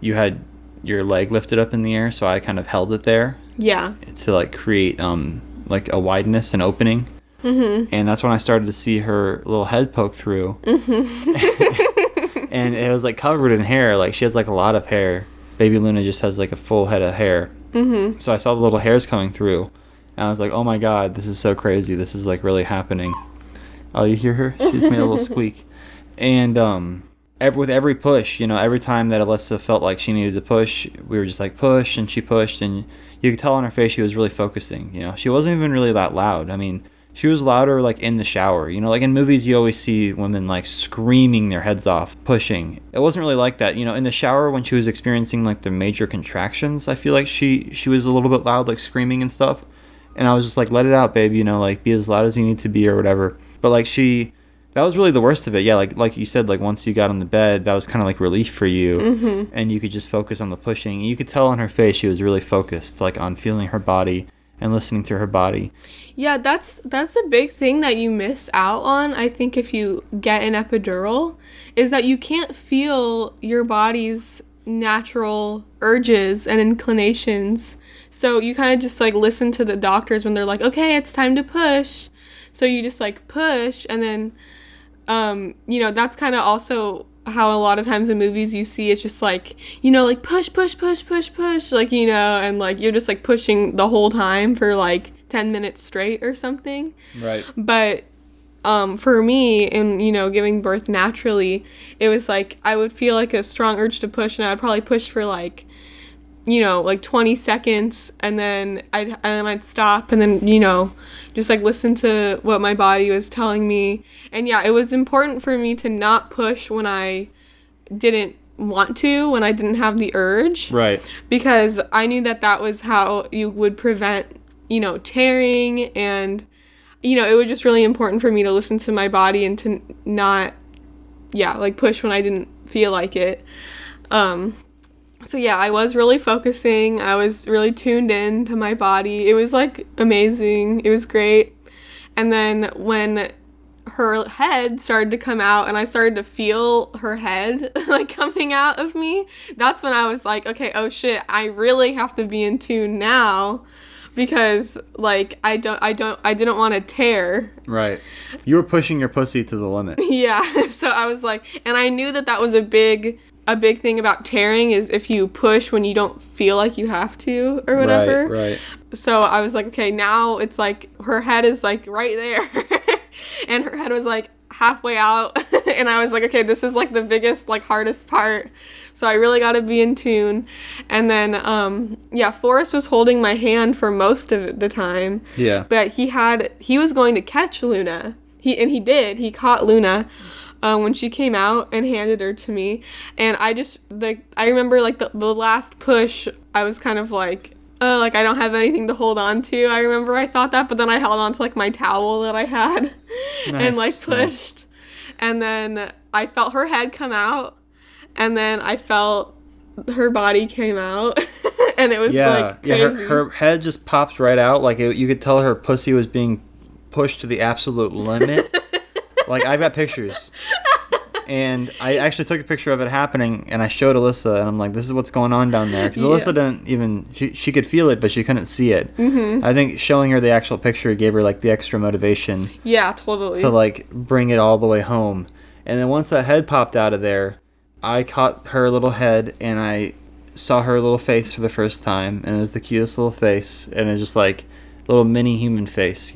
you had your leg lifted up in the air, so I kind of held it there. Yeah. To, like, create, like, a wideness, an opening. Mm-hmm. And that's when I started to see her little head poke through. Mm-hmm. And it was, like, covered in hair. Like, she has, like, a lot of hair. Baby Luna just has, like, a full head of hair. Mm-hmm. So I saw the little hairs coming through. And I was like, oh my god, this is so crazy. This is, like, really happening. Oh, you hear her? She just made a little squeak. And with every push, every time that Alyssa felt like she needed to push, we were just like push, and she pushed, and you could tell on her face she was really focusing. She wasn't even really that loud. I mean, she was louder like in the shower. Like in movies you always see women like screaming their heads off, pushing. It wasn't really like that. In the shower when she was experiencing like the major contractions, I feel like she was a little bit loud, like screaming and stuff. And I was just like, let it out, babe, like be as loud as you need to be or whatever. But like that was really the worst of it. Yeah, like you said, like once you got on the bed, that was kind of like relief for you. Mm-hmm. And you could just focus on the pushing. You could tell on her face she was really focused, like on feeling her body and listening to her body. Yeah, that's a big thing that you miss out on, I think, if you get an epidural, is that you can't feel your body's natural urges and inclinations. So you kind of just like listen to the doctors when they're like, okay, it's time to push. So you just like push, and then that's kind of also how a lot of times in movies you see it's just like, like push, push, push, push, push, like, and like you're just like pushing the whole time for like 10 minutes straight or something. Right. But for me, in giving birth naturally, it was like I would feel like a strong urge to push, and I'd probably push for like like 20 seconds, and then I'd stop, and then just like listen to what my body was telling me. And yeah, it was important for me to not push when I didn't want to, when I didn't have the urge, right? Because I knew that was how you would prevent tearing, and it was just really important for me to listen to my body and to not like push when I didn't feel like it. So yeah, I was really focusing. I was really tuned in to my body. It was like amazing. It was great. And then when her head started to come out and I started to feel her head like coming out of me, that's when I was like, okay, oh shit, I really have to be in tune now, because like I didn't want to tear. Right. You were pushing your pussy to the limit. Yeah. So I was like, and I knew that was a big thing about tearing, is if you push when you don't feel like you have to or whatever. Right. So I was like, okay, now it's like her head is like right there and her head was like halfway out and I was like, okay, this is like the biggest, like hardest part. So I really got to be in tune. And then Forrest was holding my hand for most of the time. Yeah. But he was going to catch Luna. He caught Luna when she came out and handed her to me. And I just, like, I remember, like, the last push, I was kind of like, oh, like, I don't have anything to hold on to. I remember I thought that, but then I held on to, like, my towel that I had and, like, pushed. Nice. And then I felt her head come out, and then I felt her body came out, and it was, like, crazy. Yeah, her head just popped right out. Like, you could tell her pussy was being pushed to the absolute limit. Like, I've got pictures. And I actually took a picture of it happening, and I showed Alyssa, and I'm like, this is what's going on down there. Because Alyssa didn't even, she could feel it, but she couldn't see it. Mm-hmm. I think showing her the actual picture gave her, like, the extra motivation. Yeah, totally. To, like, bring it all the way home. And then once that head popped out of there, I caught her little head, and I saw her little face for the first time, and it was the cutest little face, and it was just, like, a little mini human face,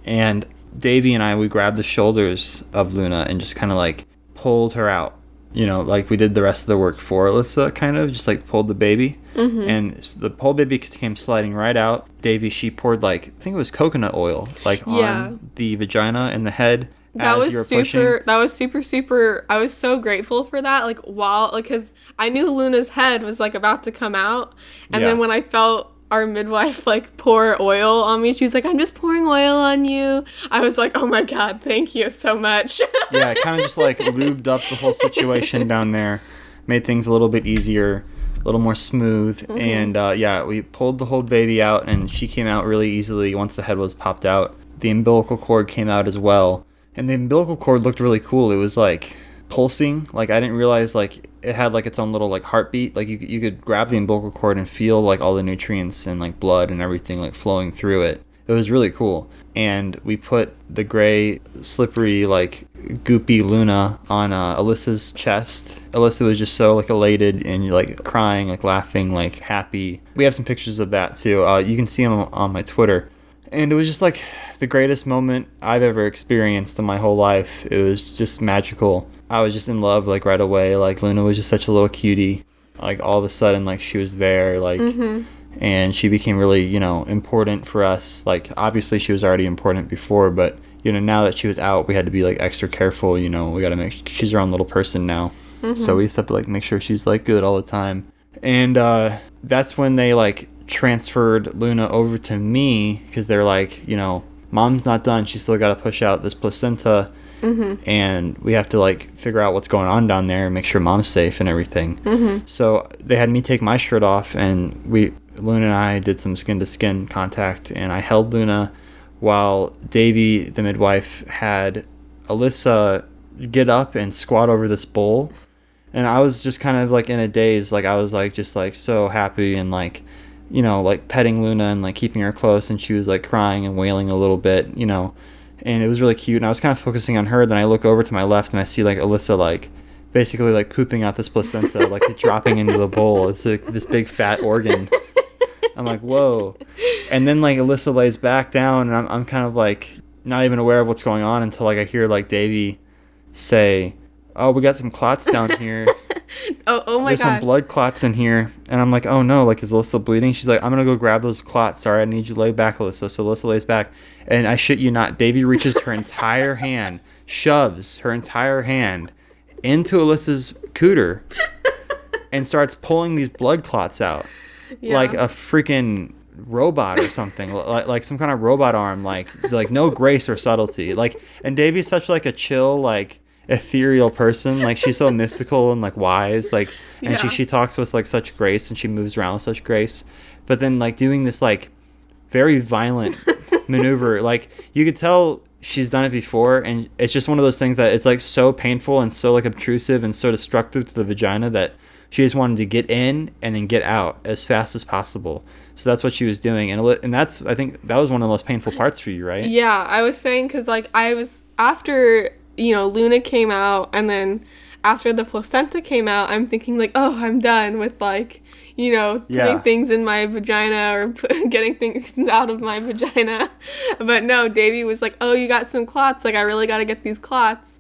And Davey and we grabbed the shoulders of Luna and just kind of like pulled her out, like we did the rest of the work for Alyssa, kind of just like pulled the baby. Mm-hmm. And the whole baby came sliding right out. Davey, she poured like, I think it was coconut oil, like on the vagina and the head. That was super. I was so grateful for that. Like, because I knew Luna's head was like about to come out. And then when I felt our midwife like pour oil on me, she was like, I'm just pouring oil on you. I was like, oh my God, thank you so much. Yeah, it kind of just like lubed up the whole situation down there, made things a little bit easier, a little more smooth. Mm-hmm. And we pulled the whole baby out, and she came out really easily once the head was popped out. The umbilical cord came out as well, and the umbilical cord looked really cool. It was like pulsing. Like, I didn't realize like it had like its own little like heartbeat. Like you could grab the umbilical cord and feel like all the nutrients and like blood and everything like flowing through it. It was really cool. And we put the gray slippery like goopy Luna on Alyssa's chest. Alyssa was just so like elated and like crying, like laughing, like happy. We have some pictures of that too. You can see them on my Twitter. And it was just like the greatest moment I've ever experienced in my whole life. It was just magical. I was just in love, like, right away. Like, Luna was just such a little cutie. Like, all of a sudden, like, she was there, like, and she became really, you know, important for us. Like, obviously, she was already important before, but, you know, now that she was out, we had to be, like, extra careful, you know. We got to she's her own little person now. So we just have to, like, make sure she's, like, good all the time. And that's when they, like, transferred Luna over to me, because they're like, you know, mom's not done. She's still got to push out this placenta. And we have to, like, figure out what's going on down there and make sure mom's safe and everything. So they had me take my shirt off, and Luna and I did some skin-to-skin contact, and I held Luna while Davy, the midwife, had Alyssa get up and squat over this bowl. And I was just kind of, like, in a daze. Like, I was, like, just, like, so happy and, like, you know, like, petting Luna and, like, keeping her close, and she was, like, crying and wailing a little bit, you know. And it was really cute, and I was kind of focusing on her. Then I look over to my left, and I see, like, Alyssa, like, basically, like, pooping out this placenta, like, dropping into the bowl. It's, like, this big fat organ. I'm like, whoa. And then, like, Alyssa lays back down, and I'm kind of, like, not even aware of what's going on until, like, I hear, like, Davy say, oh, we got some clots down here. Oh my God. There's some blood clots in here. And I'm like, oh no, like, is Alyssa bleeding? She's like, I'm going to go grab those clots. Sorry, I need you to lay back, Alyssa. So Alyssa lays back. And I shit you not, Davy reaches her entire hand, shoves her entire hand into Alyssa's cooter and starts pulling these blood clots out. Yeah. Like a freaking robot or something. like some kind of robot arm. Like no grace or subtlety. Like, and Davy's such, like, a chill, like, ethereal person. Like, she's so mystical and, like, wise, like, and she talks with, like, such grace, and she moves around with such grace, but then, like, doing this, like, very violent maneuver, like, you could tell she's done it before, and it's just one of those things that it's, like, so painful and so, like, obtrusive and so destructive to the vagina that she just wanted to get in and then get out as fast as possible. So that's what she was doing, and that's, I think that was one of the most painful parts for you, right? Yeah, I was saying, because, like, I was, after, you know, Luna came out, and then after the placenta came out, I'm thinking, like, oh, I'm done with, like, you know, putting things in my vagina or getting things out of my vagina. But no, Davy was like, oh, you got some clots. Like, I really got to get these clots.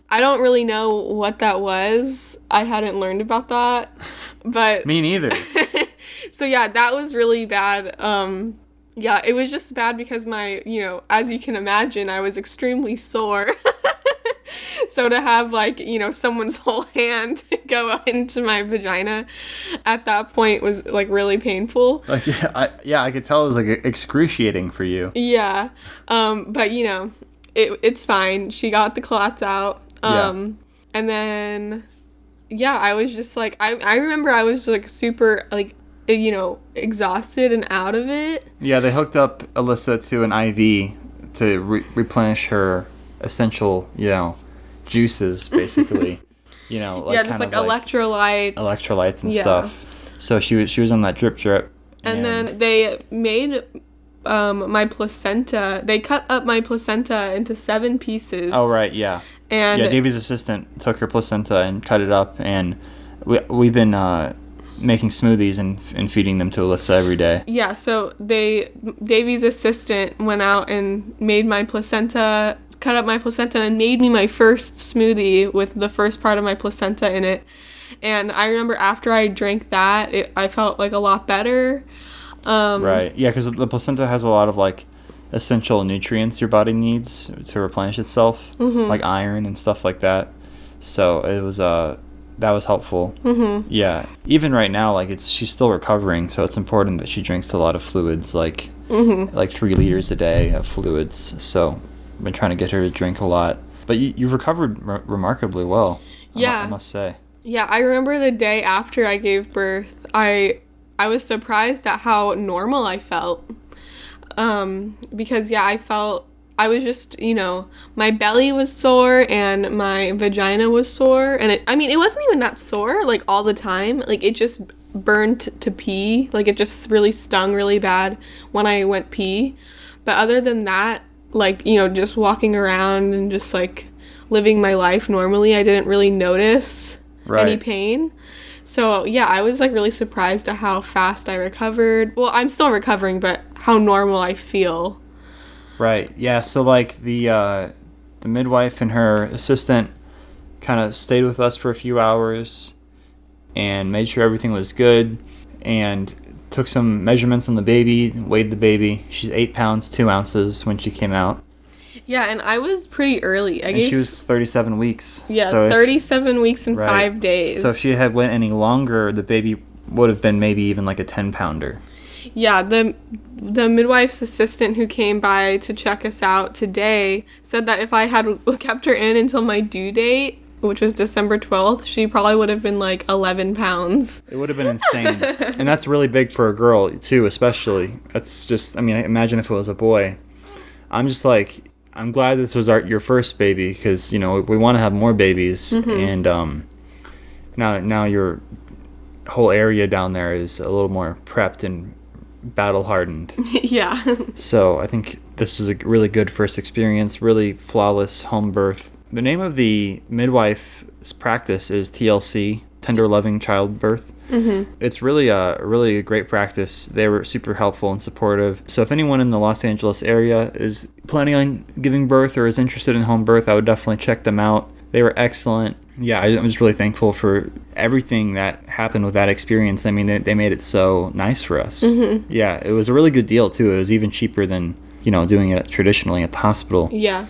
I don't really know what that was. I hadn't learned about that. But me neither. So, yeah, that was really bad. Yeah, it was just bad because my, you know, as you can imagine, I was extremely sore. So to have, like, you know, someone's whole hand go into my vagina at that point was, like, really painful. Like, I could tell it was, like, excruciating for you. Yeah. But, you know, it's fine. She got the clots out. And then, yeah, I was just, like, I remember I was, like, super, like, you know, exhausted and out of it. Yeah, they hooked up Alyssa to an IV to replenish her essential, you know, juices, basically. You know, like, yeah, just like electrolytes and stuff. So she was on that drip, and then they made my placenta. They cut up my placenta into 7 pieces. Oh right, yeah. And Davy's assistant took her placenta and cut it up, and we've been making smoothies and feeding them to Alyssa every day. Yeah, so Davy's assistant went out and made my placenta, cut up my placenta, and made me my first smoothie with the first part of my placenta in it. And I remember after I drank that, I felt, like, a lot better. Right. Yeah, because the placenta has a lot of, like, essential nutrients your body needs to replenish itself, like iron and stuff like that. So it was that was helpful. Yeah. Even right now, like, she's still recovering, so it's important that she drinks a lot of fluids, like 3 liters a day of fluids. So I've been trying to get her to drink a lot. But you've recovered remarkably well. I must say. Yeah, I remember the day after I gave birth, I was surprised at how normal I felt. Because, I was just, you know, my belly was sore and my vagina was sore. And it wasn't even that sore, like, all the time. Like, it just burned to pee. Like, it just really stung really bad when I went pee. But other than that, like, you know, just walking around and just, like, living my life normally, I didn't really notice any pain. So, yeah, I was, like, really surprised at how fast I recovered. Well, I'm still recovering, but how normal I feel. Right. Yeah, so, like, the midwife and her assistant kind of stayed with us for a few hours and made sure everything was good and took some measurements on the baby, weighed the baby. She's 8 pounds, 2 ounces when she came out. Yeah, and I was pretty early. She was 37 weeks. Yeah, so 37 weeks and 5 days. So if she had went any longer, the baby would have been maybe even like a 10-pounder. Yeah, the midwife's assistant who came by to check us out today said that if I had kept her in until my due date, which was December 12th, she probably would have been like 11 pounds. It would have been insane. And that's really big for a girl, too, especially. That's just, I mean, imagine if it was a boy. I'm just like, I'm glad this was your first baby because, you know, we want to have more babies. And now your whole area down there is a little more prepped and battle hardened. Yeah. So I think this was a really good first experience, really flawless home birth. The name of the midwife's practice is TLC, Tender Loving Childbirth. It's really a great practice. They were super helpful and supportive. So if anyone in the Los Angeles area is planning on giving birth or is interested in home birth, I would definitely check them out. They were excellent. Yeah, I'm just really thankful for everything that happened with that experience. I mean, they made it so nice for us. Yeah, it was a really good deal, too. It was even cheaper than, you know, doing it traditionally at the hospital. Yeah.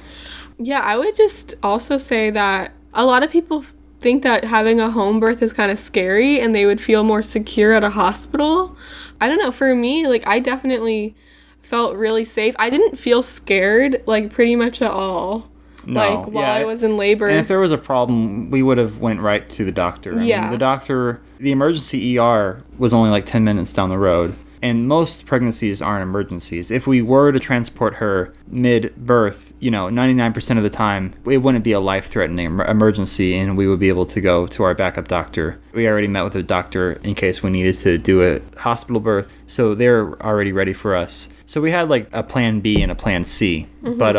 Yeah, I would just also say that a lot of people think that having a home birth is kind of scary and they would feel more secure at a hospital. I don't know. For me, like, I definitely felt really safe. I didn't feel scared, like, pretty much at all. No, while I was in labor. And if there was a problem, we would have went right to the doctor. I mean, the emergency ER was only like 10 minutes down the road. And most pregnancies aren't emergencies. If we were to transport her mid-birth, you know, 99% of the time, it wouldn't be a life-threatening emergency, and we would be able to go to our backup doctor. We already met with a doctor in case we needed to do a hospital birth, so they're already ready for us. So we had like a plan B and a plan C, but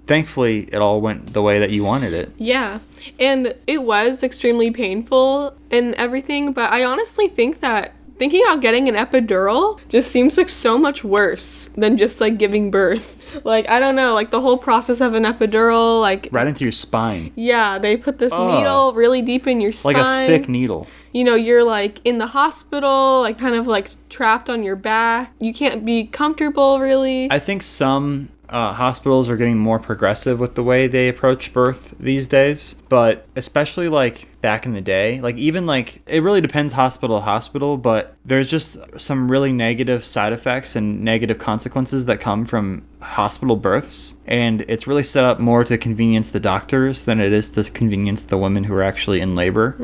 thankfully it all went the way that you wanted it. Yeah, and it was extremely painful and everything, but I honestly think that thinking about getting an epidural just seems like so much worse than just like giving birth. Like, I don't know, like the whole process of an epidural, like right into your spine. Yeah, they put this needle really deep in your spine. Like a thick needle. You know, you're like in the hospital, like kind of like trapped on your back. You can't be comfortable really. I think some hospitals are getting more progressive with the way they approach birth these days, but especially like back in the day, like even like it really depends hospital to hospital, but there's just some really negative side effects and negative consequences that come from hospital births, and it's really set up more to convenience the doctors than it is to convenience the women who are actually in labor.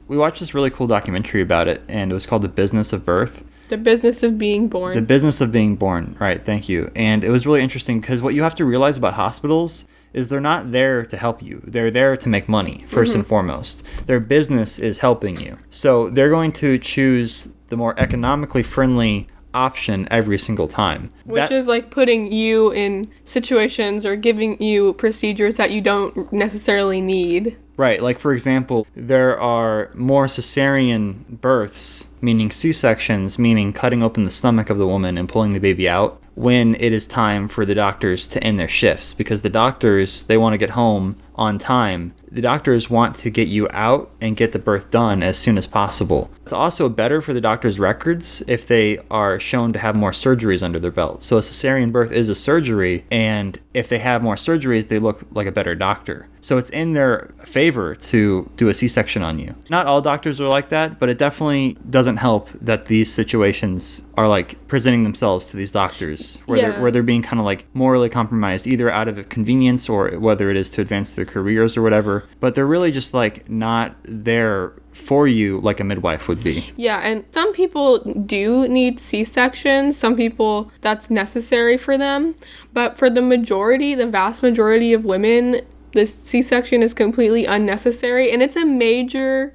We watched this really cool documentary about it, and it was called The Business of Birth. The Business of Being Born. The Business of Being Born. Right, thank you. And it was really interesting because what you have to realize about hospitals is they're not there to help you. They're there to make money, first and foremost. Their business is helping you. So they're going to choose the more economically friendly option every single time. Which is like putting you in situations or giving you procedures that you don't necessarily need. Right, like for example, there are more cesarean births, meaning C-sections, meaning cutting open the stomach of the woman and pulling the baby out, when it is time for the doctors to end their shifts, because the doctors, they want to get home on time. The doctors want to get you out and get the birth done as soon as possible. It's also better for the doctor's records if they are shown to have more surgeries under their belt. So a cesarean birth is a surgery, and if they have more surgeries, they look like a better doctor. So it's in their favor to do a C-section on you. Not all doctors are like that, but it definitely doesn't help that these situations are like presenting themselves to these doctors where they're being kind of like morally compromised, either out of convenience or whether it is to advance their careers or whatever. But they're really just like not there for you like a midwife would be. Yeah, and some people do need C-sections. Some people, that's necessary for them. But for the vast majority of women, the C-section is completely unnecessary, and it's a major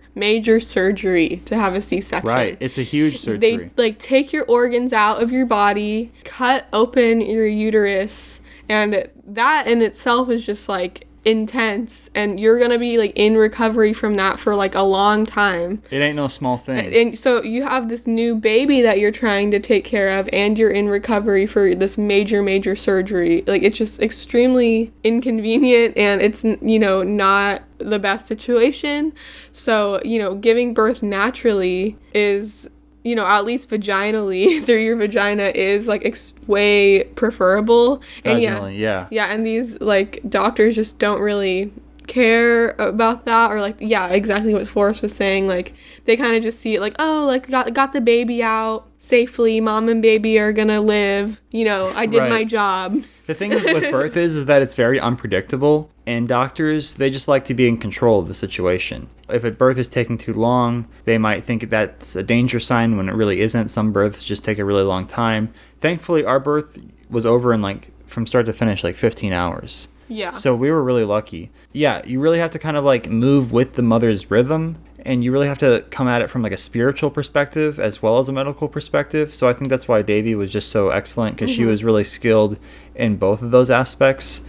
surgery to have a C-section. Right, it's a huge surgery. They like take your organs out of your body, cut open your uterus, and that in itself is just like intense, and you're gonna be like in recovery from that for like a long time. It ain't no small thing. And so you have this new baby that you're trying to take care of, and you're in recovery for this major surgery. Like, it's just extremely inconvenient, and it's, you know, not the best situation. So, you know, giving birth naturally is, you know, at least vaginally through your vagina is like way preferable. And yeah. And these like doctors just don't really care about that, or like, yeah, exactly what Forrest was saying. Like, they kind of just see it like, oh, like got the baby out safely, mom and baby are gonna live, you know, I did my job. The thing with birth is that it's very unpredictable, and doctors, they just like to be in control of the situation. If a birth is taking too long, they might think that's a danger sign when it really isn't. Some births just take a really long time. Thankfully, our birth was over in like, from start to finish, like 15 hours. Yeah. So we were really lucky. Yeah, you really have to kind of like move with the mother's rhythm, and you really have to come at it from like a spiritual perspective as well as a medical perspective. So I think that's why Davy was just so excellent, because she was really skilled in both of those aspects.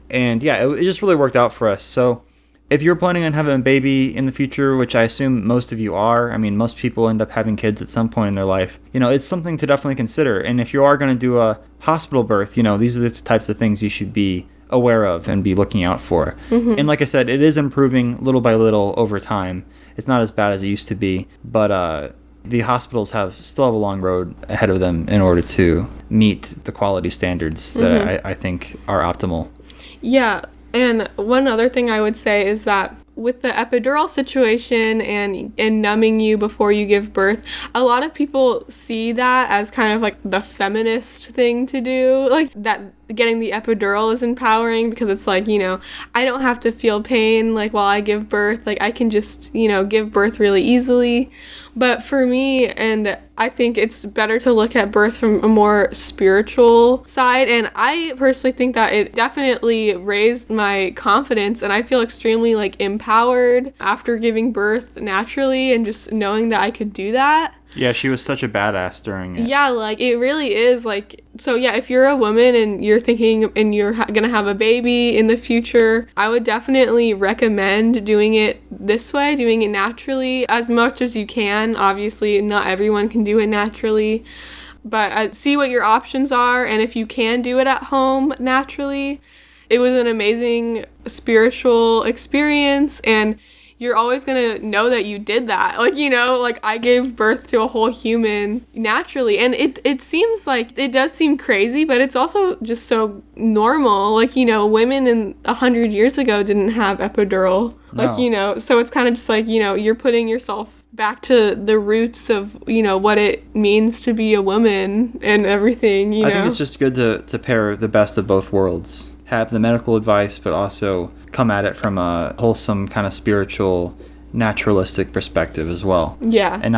And yeah, it just really worked out for us. So if you're planning on having a baby in the future, which I assume most of you are, I mean, most people end up having kids at some point in their life, you know, it's something to definitely consider. And if you are going to do a hospital birth, you know, these are the types of things you should be aware of and be looking out for. And like I said, it is improving little by little over time. It's not as bad as it used to be, but the hospitals still have a long road ahead of them in order to meet the quality standards that I think are optimal. Yeah, and one other thing I would say is that with the epidural situation and numbing you before you give birth, a lot of people see that as kind of like the feminist thing to do. Like, that getting the epidural is empowering because it's like, you know, I don't have to feel pain like while I give birth. Like, I can just, you know, give birth really easily. But for me, and I think it's better to look at birth from a more spiritual side. And I personally think that it definitely raised my confidence, and I feel extremely like empowered after giving birth naturally, and just knowing that I could do that. Yeah, she was such a badass during it. Yeah, like, it really is, like, so yeah, if you're a woman and you're thinking and you're gonna have a baby in the future, I would definitely recommend doing it this way, doing it naturally as much as you can. Obviously, not everyone can do it naturally, but see what your options are, and if you can do it at home naturally, it was an amazing spiritual experience, and you're always gonna know that you did that. Like, you know, like, I gave birth to a whole human naturally, and it seems like, it does seem crazy, but it's also just so normal. Like, you know, women in 100 years ago didn't have epidural. No. Like, you know, so it's kind of just like, you know, you're putting yourself back to the roots of, you know, what it means to be a woman and everything, you know? I think it's just good to pair the best of both worlds. Have the medical advice, but also come at it from a wholesome kind of spiritual, naturalistic perspective as well. Yeah. And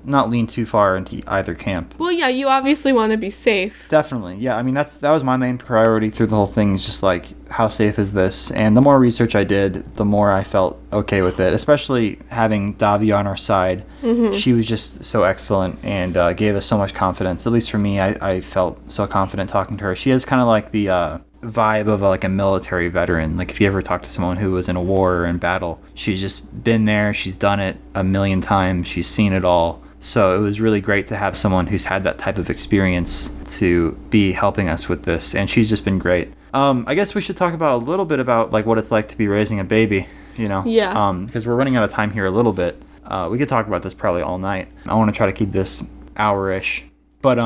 not lean too far into either camp. Well, yeah, you obviously want to be safe. Definitely. Yeah, I mean, that was my main priority through the whole thing, is just like, how safe is this? And the more research I did, the more I felt okay with it, especially having Davi on our side. She was just so excellent and gave us so much confidence. At least for me, I felt so confident talking to her. She has kind of like the vibe of like a military veteran. Like, if you ever talk to someone who was in a war or in battle, she's just been there, she's done it a million times, she's seen it all. So it was really great to have someone who's had that type of experience to be helping us with this, and she's just been great. I guess we should talk about a little bit about like what it's like to be raising a baby, you know? Yeah. Because we're running out of time here a little bit. We could talk about this probably all night. I want to try to keep this hour-ish. But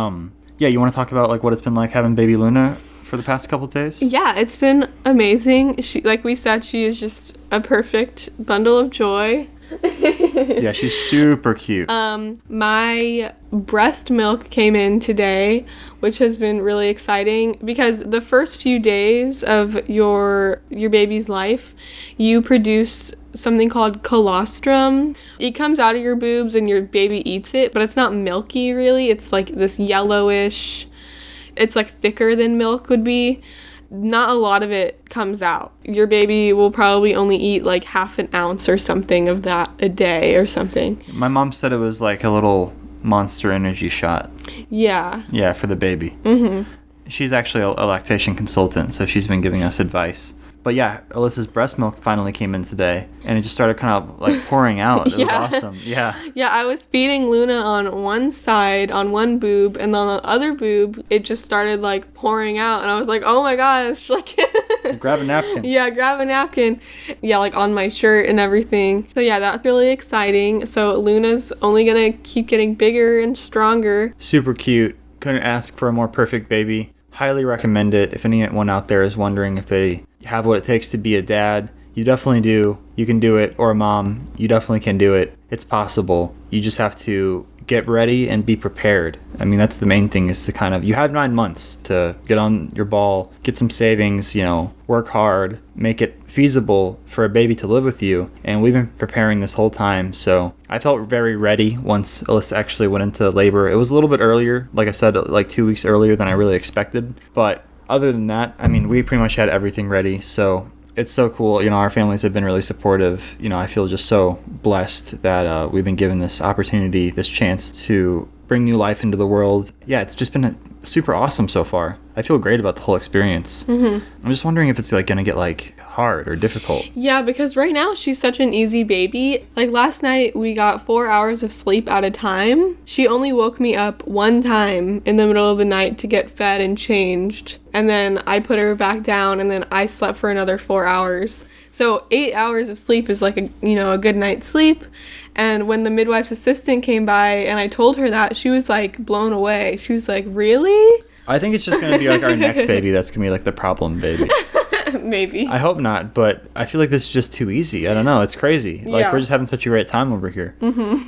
yeah, you want to talk about like what it's been like having baby Luna for the past couple of days? Yeah, it's been amazing. She, like we said, she is just a perfect bundle of joy. Yeah, she's super cute. My breast milk came in today, which has been really exciting, because the first few days of your baby's life, you produce something called colostrum. It comes out of your boobs and your baby eats it, but it's not milky really. It's like this yellowish, it's like thicker than milk would be. Not a lot of it comes out. Your baby will probably only eat like half an ounce or something of that a day or something. My mom said it was like a little Monster Energy shot. Yeah. Yeah, for the baby. She's actually a lactation consultant, so she's been giving us advice. But yeah, Alyssa's breast milk finally came in today, and it just started kind of like pouring out. It was awesome. Yeah. Yeah, I was feeding Luna on one side, on one boob, and on the other boob, it just started like pouring out, and I was like, oh my gosh, like. Grab a napkin. Yeah, grab a napkin. Yeah, like on my shirt and everything. So yeah, that's really exciting. So Luna's only gonna keep getting bigger and stronger. Super cute. Couldn't ask for a more perfect baby. Highly recommend it. If anyone out there is wondering if they have what it takes to be a dad, you definitely do. You can do it. Or a mom, you definitely can do it. It's possible. You just have to get ready and be prepared. I mean, that's the main thing, is to kind of, you have 9 months to get on your ball, get some savings, work hard, make it feasible for a baby to live with you. And we've been preparing this whole time. So I felt very ready once Alyssa actually went into labor. It was a little bit earlier, like I said, like 2 weeks earlier than I really expected. But other than that, I mean, we pretty much had everything ready. So it's so cool. Our families have been really supportive. I feel just so blessed that we've been given this opportunity, this chance to bring new life into the world. Yeah, it's just been super awesome so far. I feel great about the whole experience. I'm just wondering if it's like gonna get like hard or difficult. Yeah, because right now she's such an easy baby. Like last night we got 4 hours of sleep at a time. She only woke me up one time in the middle of the night to get fed and changed. And then I put her back down, and then I slept for another 4 hours. So 8 hours of sleep is like a good night's sleep. And when the midwife's assistant came by and I told her that, she was like blown away. She was like, really? I think it's just going to be like our next baby that's going to be like the problem baby. Maybe. I hope not, but I feel like this is just too easy. I don't know. It's crazy. Like, we're just having such a great time over here.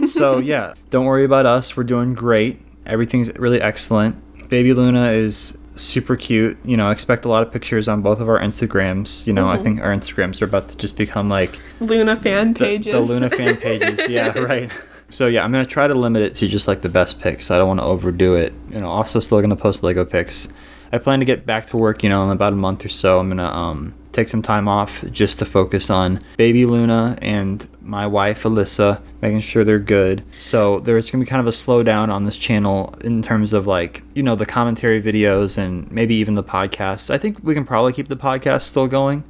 So, yeah, don't worry about us. We're doing great. Everything's really excellent. Baby Luna is super cute. Expect a lot of pictures on both of our Instagrams. I think our Instagrams are about to just become like Luna fan pages. The Luna fan pages. Yeah, right. So yeah, I'm going to try to limit it to just like the best pics. I don't want to overdo it. Also still going to post Lego pics. I plan to get back to work, in about a month or so. I'm going to take some time off just to focus on baby Luna and my wife Alyssa, making sure they're good. So there's going to be kind of a slowdown on this channel in terms of like, the commentary videos and maybe even the podcast. I think we can probably keep the podcast still going.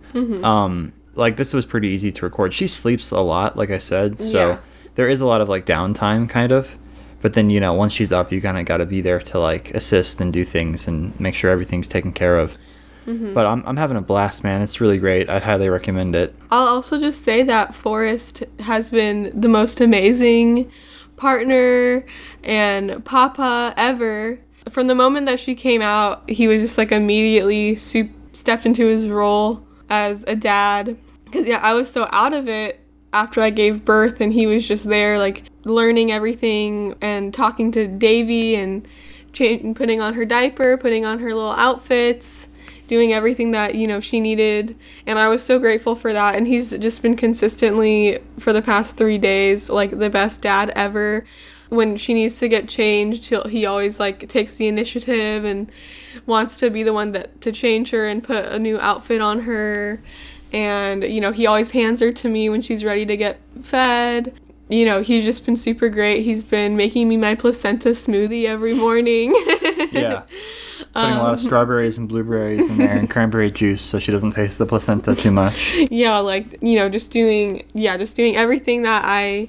Like this was pretty easy to record. She sleeps a lot, like I said. So there is a lot of like downtime kind of. But then, once she's up, you kind of got to be there to like assist and do things and make sure everything's taken care of. But I'm having a blast, man. It's really great. I'd highly recommend it. I'll also just say that Forrest has been the most amazing partner and papa ever. From the moment that she came out, he was just like immediately stepped into his role as a dad. Because I was so out of it after I gave birth, and he was just there like learning everything and talking to Davy and putting on her diaper, putting on her little outfits, doing everything that she needed. And I was so grateful for that. And he's just been consistently for the past 3 days like the best dad ever. When she needs to get changed, he always like takes the initiative and wants to be the one to change her and put a new outfit on her. And, he always hands her to me when she's ready to get fed. He's just been super great. He's been making me my placenta smoothie every morning. Yeah. Putting a lot of strawberries and blueberries in there and cranberry juice so she doesn't taste the placenta too much. Yeah, like, just doing everything that I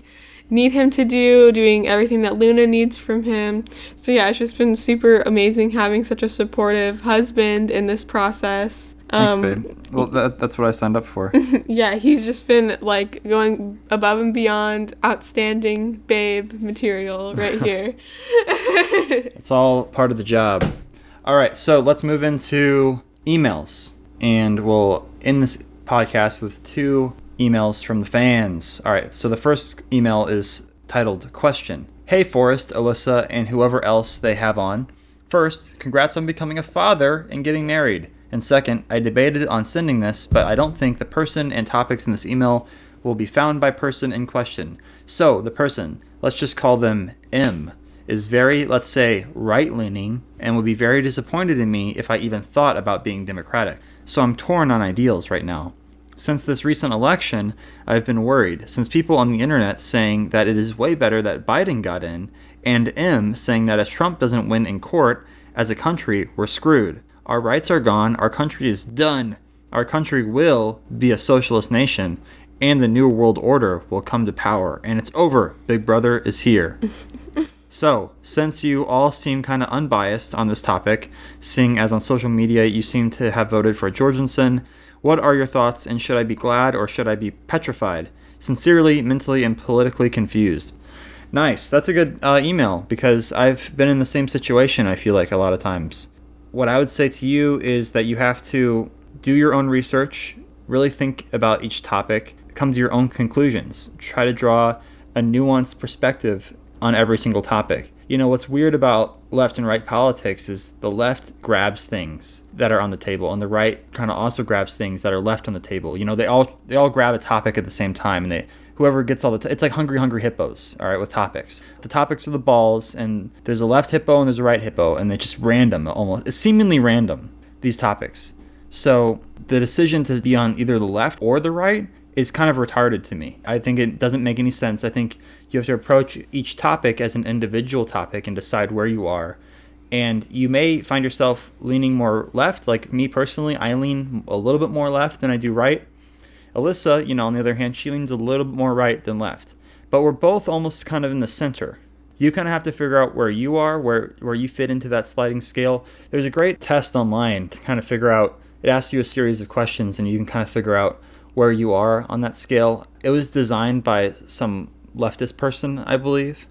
need him to do, doing everything that Luna needs from him. So yeah, it's just been super amazing having such a supportive husband in this process. Thanks, babe. Well, that's what I signed up for. Yeah, he's just been like going above and beyond, outstanding babe material right here. It's all part of the job. All right, so let's move into emails. And we'll end this podcast with 2 emails from the fans. All right, so the first email is titled Question. Hey, Forrest, Alyssa, and whoever else they have on. First, congrats on becoming a father and getting married. And second, I debated on sending this, but I don't think the person and topics in this email will be found by person in question. So, the person, let's just call them M, is very, let's say, right-leaning and would be very disappointed in me if I even thought about being Democratic. So I'm torn on ideals right now. Since this recent election, I've been worried, since people on the internet saying that it is way better that Biden got in, and M saying that if Trump doesn't win in court, as a country, we're screwed. Our rights are gone, our country is done. Our country will be a socialist nation, and the New World Order will come to power. And it's over. Big Brother is here. So, since you all seem kind of unbiased on this topic, seeing as on social media you seem to have voted for Jorgensen, what are your thoughts, and should I be glad or should I be petrified? Sincerely, mentally, and politically confused. Nice. That's a good email, because I've been in the same situation, I feel like, a lot of times. What I would say to you is that you have to do your own research, really think about each topic, come to your own conclusions, try to draw a nuanced perspective on every single topic. You know, what's weird about left and right politics is the left grabs things that are on the table, and the right kind of also grabs things that are left on the table. You know, they all grab a topic at the same time, and whoever gets all it's like hungry hippos, all right, with topics. The topics are the balls, and there's a left hippo and there's a right hippo, and they're just random, almost. It's seemingly random, these topics. So the decision to be on either the left or the right is kind of retarded to me. I think it doesn't make any sense. I think you have to approach each topic as an individual topic and decide where you are. And you may find yourself leaning more left. Like me personally, I lean a little bit more left than I do right. Alyssa, you know, on the other hand, she leans a little bit more right than left. But we're both almost kind of in the center. You kind of have to figure out where you are, where you fit into that sliding scale. There's a great test online to kind of figure out. It asks you a series of questions, and you can kind of figure out where you are on that scale. It was designed by some leftist person, I believe,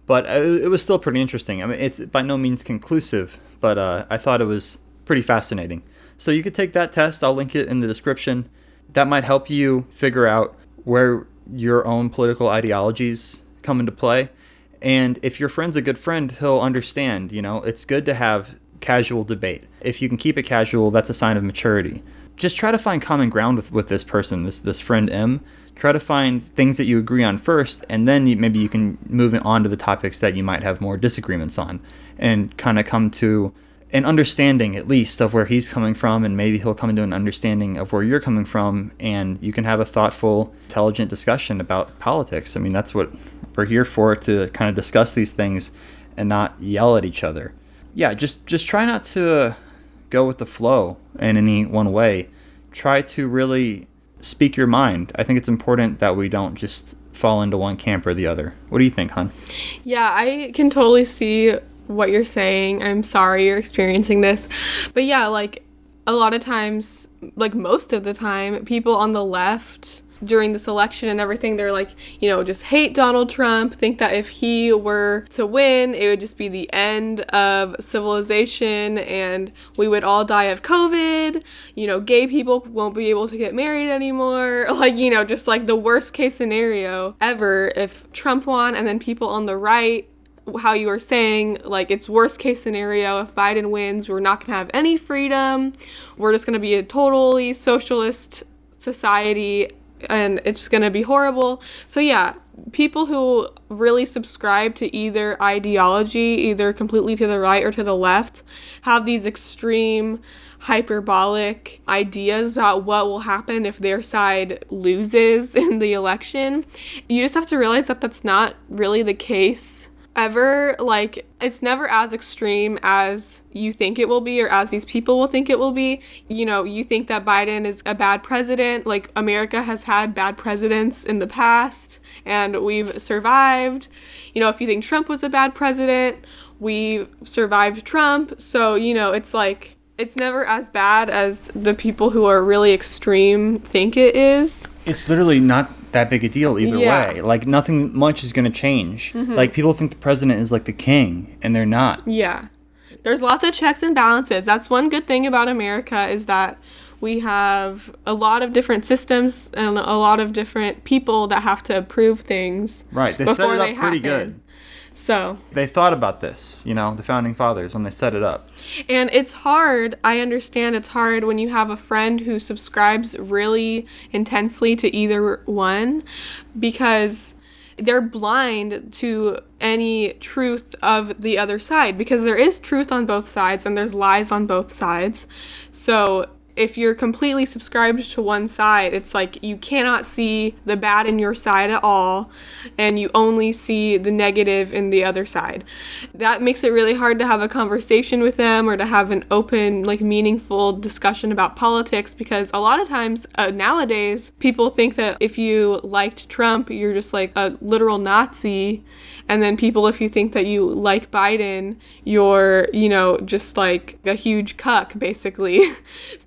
but it was still pretty interesting. I mean, it's by no means conclusive, but I thought it was pretty fascinating. So you could take that test. I'll link it in the description. That might help you figure out where your own political ideologies come into play. And if your friend's a good friend, he'll understand. You know, it's good to have casual debate. If you can keep it casual, that's a sign of maturity. Just try to find common ground with this person, this friend M. Try to find things that you agree on first, and then maybe you can move on to the topics that you might have more disagreements on, and kind of come to an understanding, at least, of where he's coming from, and maybe he'll come into an understanding of where you're coming from, and you can have a thoughtful, intelligent discussion about politics. I mean, that's what we're here for, to kind of discuss these things and not yell at each other. Yeah, just try not to go with the flow in any one way. Try to really speak your mind. I think it's important that we don't just fall into one camp or the other. What do you think, hon? Yeah, I can totally see what you're saying. I'm sorry you're experiencing this. But yeah, like a lot of times, like most of the time, people on the left during this election and everything, they're like, you know, just hate Donald Trump, think that if he were to win, it would just be the end of civilization and we would all die of COVID. You know, gay people won't be able to get married anymore. Like, you know, just like the worst case scenario ever if Trump won. And then people on the right, how you were saying, like, it's worst case scenario if Biden wins, we're not gonna have any freedom, we're just gonna be a totally socialist society and it's going to be horrible. So yeah, people who really subscribe to either ideology, either completely to the right or to the left, have these extreme hyperbolic ideas about what will happen if their side loses in the election. You just have to realize that that's not really the case ever. Like, it's never as extreme as you think it will be or as these people will think it will be. You know, you think that Biden is a bad president. Like, America has had bad presidents in the past and we've survived. You know, if you think Trump was a bad president, we survived Trump. So, you know, it's like, it's never as bad as the people who are really extreme think it is. It's literally not that big a deal either way. Like, nothing much is going to change. Mm-hmm. Like, people think the president is like the king, and they're not. Yeah. There's lots of checks and balances. That's one good thing about America, is that we have a lot of different systems and a lot of different people that have to approve things. Right. They set it up pretty good. So they thought about this, you know, the founding fathers, when they set it up. And it's hard. I understand it's hard when you have a friend who subscribes really intensely to either one, because they're blind to any truth of the other side, because there is truth on both sides and there's lies on both sides. So if you're completely subscribed to one side, it's like you cannot see the bad in your side at all, and you only see the negative in the other side. That makes it really hard to have a conversation with them or to have an open, like, meaningful discussion about politics, because a lot of times nowadays people think that if you liked Trump, you're just like a literal Nazi, and then people, if you think that you like Biden, you're, you know, just like a huge cuck, basically.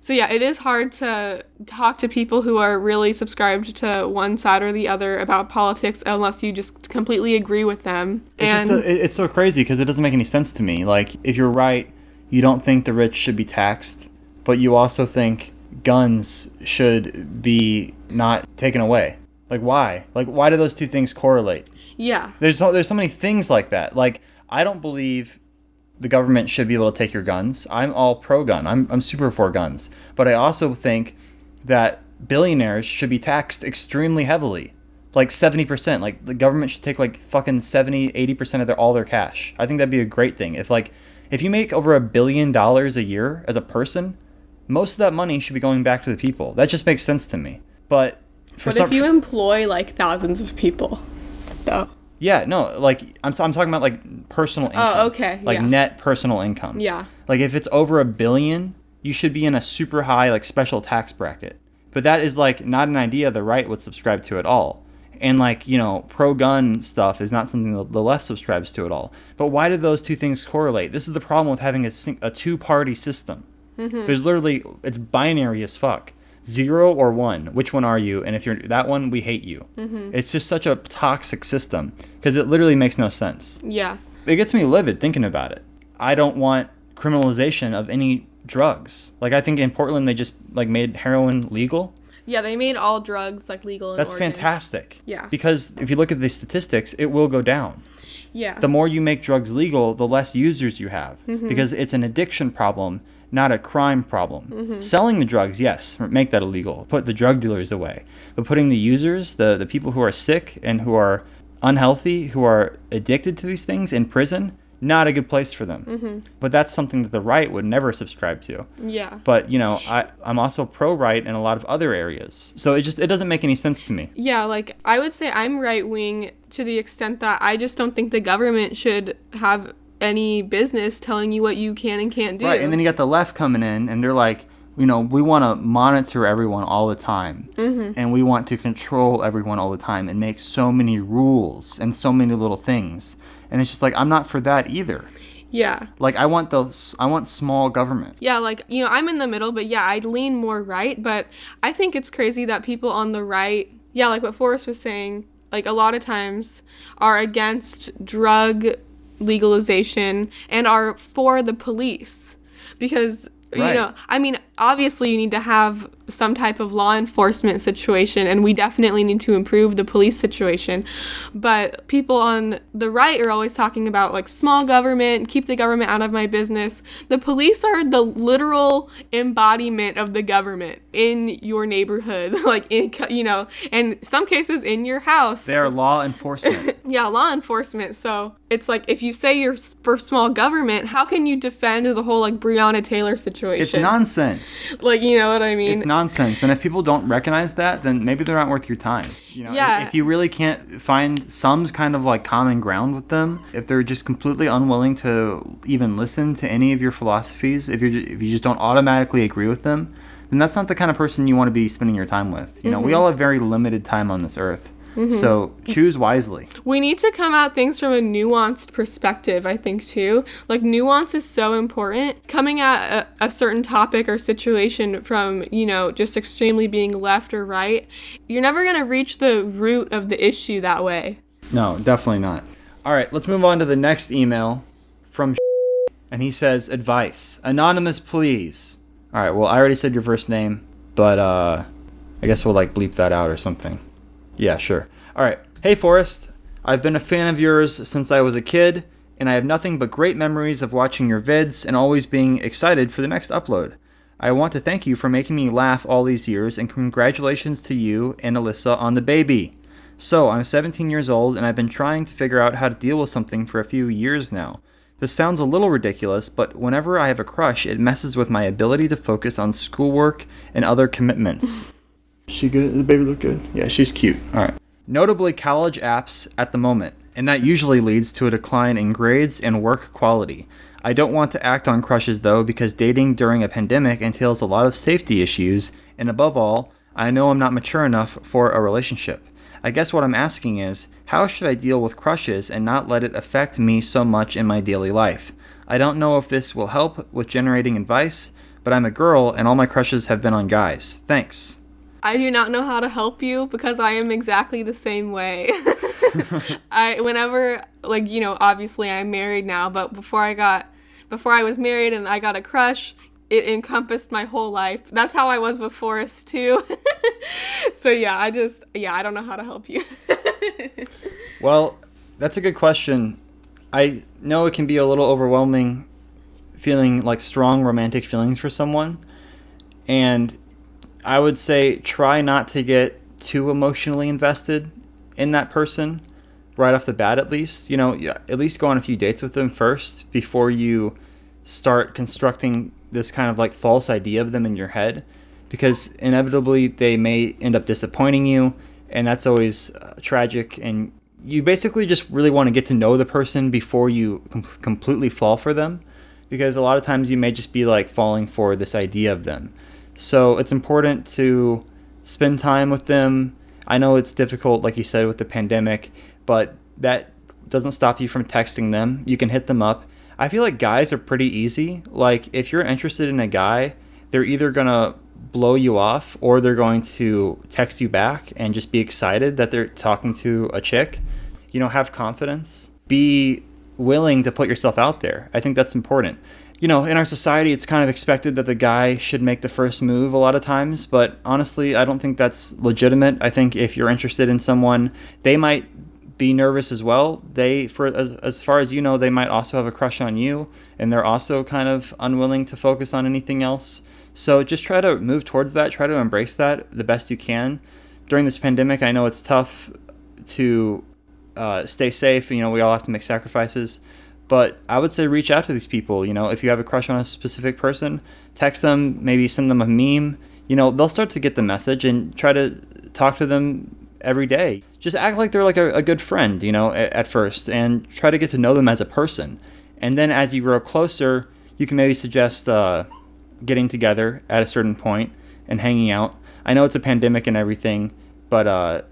So yeah, it is hard to talk to people who are really subscribed to one side or the other about politics unless you just completely agree with them. It's so crazy because it doesn't make any sense to me. Like, if you're right, you don't think the rich should be taxed, but you also think guns should be not taken away. Like, why? Like, why do those two things correlate? Yeah. There's so many things like that. Like, I don't believe the government should be able to take your guns. I'm all pro-gun. I'm super for guns. But I also think that billionaires should be taxed extremely heavily. Like 70%. Like, the government should take like fucking 70, 80% of all their cash. I think that'd be a great thing. If you make over $1 billion a year as a person, most of that money should be going back to the people. That just makes sense to me. But if you employ like thousands of people, though. Yeah, no, like I'm talking about like personal income. Oh, okay. Like net personal income. Yeah. Like if it's over $1 billion, you should be in a super high like special tax bracket. But that is like not an idea the right would subscribe to at all. And like, you know, pro-gun stuff is not something the left subscribes to at all. But why do those two things correlate? This is the problem with having a two-party system. Mm-hmm. There's literally, it's binary as fuck. 0 or 1. Which one are you? And if you're that one, we hate you. Mm-hmm. It's just such a toxic system because it literally makes no sense. Yeah. It gets me livid thinking about it. I don't want criminalization of any drugs. Like, I think in Portland they just like made heroin legal. Yeah, they made all drugs like legal in That's Oregon. fantastic. Yeah. Because if you look at the statistics, it will go down. Yeah. The more you make drugs legal, the less users you have. Mm-hmm. Because it's an addiction problem, not a crime problem. Mm-hmm. Selling the drugs, yes, make that illegal. Put the drug dealers away. But putting the users, the people who are sick and who are unhealthy, who are addicted to these things in prison, not a good place for them. Mm-hmm. But that's something that the right would never subscribe to. Yeah. But, you know, I'm also pro-right in a lot of other areas. So it doesn't make any sense to me. Yeah, like, I would say I'm right-wing to the extent that I just don't think the government should have any business telling you what you can and can't do. Right, and then you got the left coming in, and they're like, you know, we want to monitor everyone all the time. Mm-hmm. And we want to control everyone all the time and make so many rules and so many little things. And it's just like, I'm not for that either. Yeah. Like, I want small government. Yeah, like, you know, I'm in the middle, but yeah, I'd lean more right. But I think it's crazy that people on the right, yeah, like what Forrest was saying, like a lot of times are against drug legalization and are for the police. Because, right. You know, I mean, obviously you need to have some type of law enforcement situation, and we definitely need to improve the police situation. But people on the right are always talking about like small government, keep the government out of my business. The police are the literal embodiment of the government in your neighborhood, like in, you know, and some cases in your house. They are law enforcement. Yeah, law enforcement. So it's like, if you say you're for small government, how can you defend the whole like Breonna Taylor situation? It's nonsense. Like, you know what I mean? It's nonsense. And if people don't recognize that, then maybe they're not worth your time. You know, yeah. If you really can't find some kind of like common ground with them, if they're just completely unwilling to even listen to any of your philosophies, if you just don't automatically agree with them, then that's not the kind of person you want to be spending your time with. You know, we all have very limited time on this earth. Mm-hmm. So choose wisely. We need to come at things from a nuanced perspective, I think, too. Like, nuance is so important. Coming at a certain topic or situation from, you know, just extremely being left or right, you're never going to reach the root of the issue that way. No, definitely not. All right, let's move on to the next email from and he says, advice. Anonymous, please. All right, well, I already said your first name, but I guess we'll like bleep that out or something. Yeah, sure. All right. Hey, Forrest. I've been a fan of yours since I was a kid, and I have nothing but great memories of watching your vids and always being excited for the next upload. I want to thank you for making me laugh all these years, and congratulations to you and Alyssa on the baby. So, I'm 17 years old, and I've been trying to figure out how to deal with something for a few years now. This sounds a little ridiculous, but whenever I have a crush, it messes with my ability to focus on schoolwork and other commitments. She good? Does the baby look good? Yeah, she's cute. All right. Notably college apps at the moment, and that usually leads to a decline in grades and work quality. I don't want to act on crushes though, because dating during a pandemic entails a lot of safety issues, and above all, I know I'm not mature enough for a relationship. I guess what I'm asking is, how should I deal with crushes and not let it affect me so much in my daily life? I don't know if this will help with generating advice, but I'm a girl and all my crushes have been on guys. Thanks. I do not know how to help you because I am exactly the same way. Obviously I'm married now, but before I was married and I got a crush, it encompassed my whole life. That's how I was with Forrest too. So I don't know how to help you. Well, that's a good question. I know it can be a little overwhelming feeling like strong romantic feelings for someone. And I would say try not to get too emotionally invested in that person right off the bat, at least. At least go on a few dates with them first before you start constructing this kind of like false idea of them in your head, because inevitably they may end up disappointing you, and that's always tragic. And you basically just really want to get to know the person before you completely fall for them, because a lot of times you may just be like falling for this idea of them. So it's important to spend time with them. I know it's difficult, like you said, with the pandemic, but that doesn't stop you from texting them. You can hit them up. I feel like guys are pretty easy. Like, if you're interested in a guy, they're either going to blow you off or they're going to text you back and just be excited that they're talking to a chick. Have confidence. Be willing to put yourself out there. I think that's important. In our society, it's kind of expected that the guy should make the first move a lot of times, but honestly, I don't think that's legitimate. I think if you're interested in someone, they might be nervous as well. As far as you know, they might also have a crush on you, and they're also kind of unwilling to focus on anything else. So just try to move towards that. Try to embrace that the best you can. During this pandemic, I know it's tough to stay safe. We all have to make sacrifices. But I would say reach out to these people. If you have a crush on a specific person, text them, maybe send them a meme. They'll start to get the message, and try to talk to them every day. Just act like they're like a good friend, at first, and try to get to know them as a person. And then as you grow closer, you can maybe suggest getting together at a certain point and hanging out. I know it's a pandemic and everything, but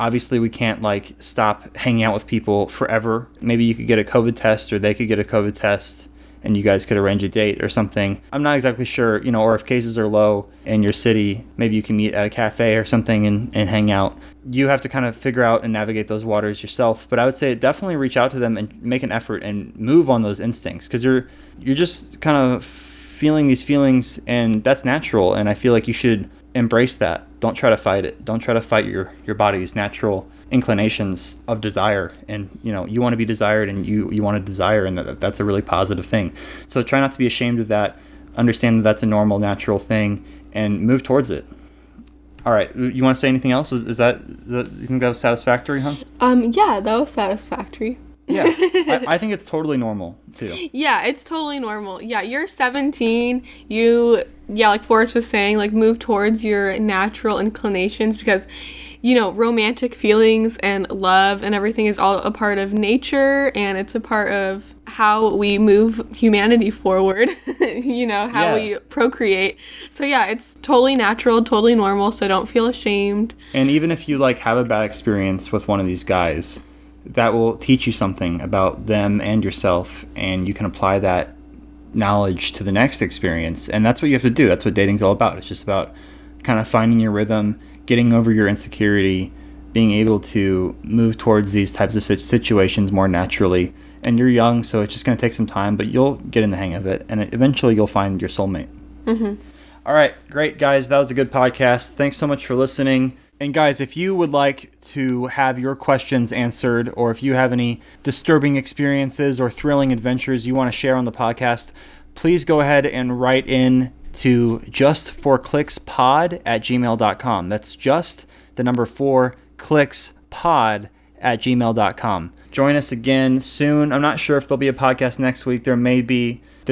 obviously we can't like stop hanging out with people forever. Maybe you could get a COVID test, or they could get a COVID test, and you guys could arrange a date or something. I'm not exactly sure, or if cases are low in your city, maybe you can meet at a cafe or something and hang out. You have to kind of figure out and navigate those waters yourself. But I would say definitely reach out to them and make an effort and move on those instincts, because you're just kind of feeling these feelings, and that's natural. And I feel like you should embrace that. Don't try to fight it. Don't try to fight your body's natural inclinations of desire. And you want to be desired, and you want to desire, and that's a really positive thing. So try not to be ashamed of that. Understand that that's a normal, natural thing, and move towards it. All right, you want to say anything else? Is that you think that was satisfactory, huh? Yeah, that was satisfactory. Yeah, I think it's totally normal too. Yeah, it's totally normal. Yeah, you're 17. Like Forrest was saying, like move towards your natural inclinations, because romantic feelings and love and everything is all a part of nature, and it's a part of how we move humanity forward, how we procreate. So yeah, it's totally natural, totally normal, so don't feel ashamed. And even if you have a bad experience with one of these guys, that will teach you something about them and yourself, and you can apply that knowledge to the next experience. And that's what you have to do. That's what dating's all about. It's just about kind of finding your rhythm, getting over your insecurity, being able to move towards these types of situations more naturally. And you're young, so it's just going to take some time, but you'll get in the hang of it, and eventually you'll find your soulmate. Mm-hmm. All right, great, guys. That was a good podcast. Thanks so much for listening. And guys, if you would like to have your questions answered, or if you have any disturbing experiences or thrilling adventures you want to share on the podcast, please go ahead and write in to just4clickspod@gmail.com. That's just the number 4 clickspod @gmail.com. Join us again soon. I'm not sure if there'll be a podcast next week. There's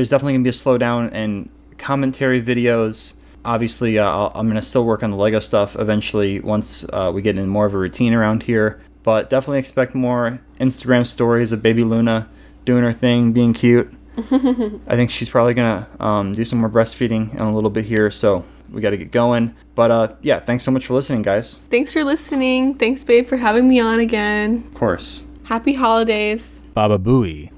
definitely going to be a slowdown in commentary videos. Obviously, I'm going to still work on the Lego stuff eventually once we get in more of a routine around here. But definitely expect more Instagram stories of baby Luna doing her thing, being cute. I think she's probably going to do some more breastfeeding in a little bit here, so we got to get going. But yeah, thanks so much for listening, guys. Thanks for listening. Thanks, babe, for having me on again. Of course. Happy holidays. Baba Booey.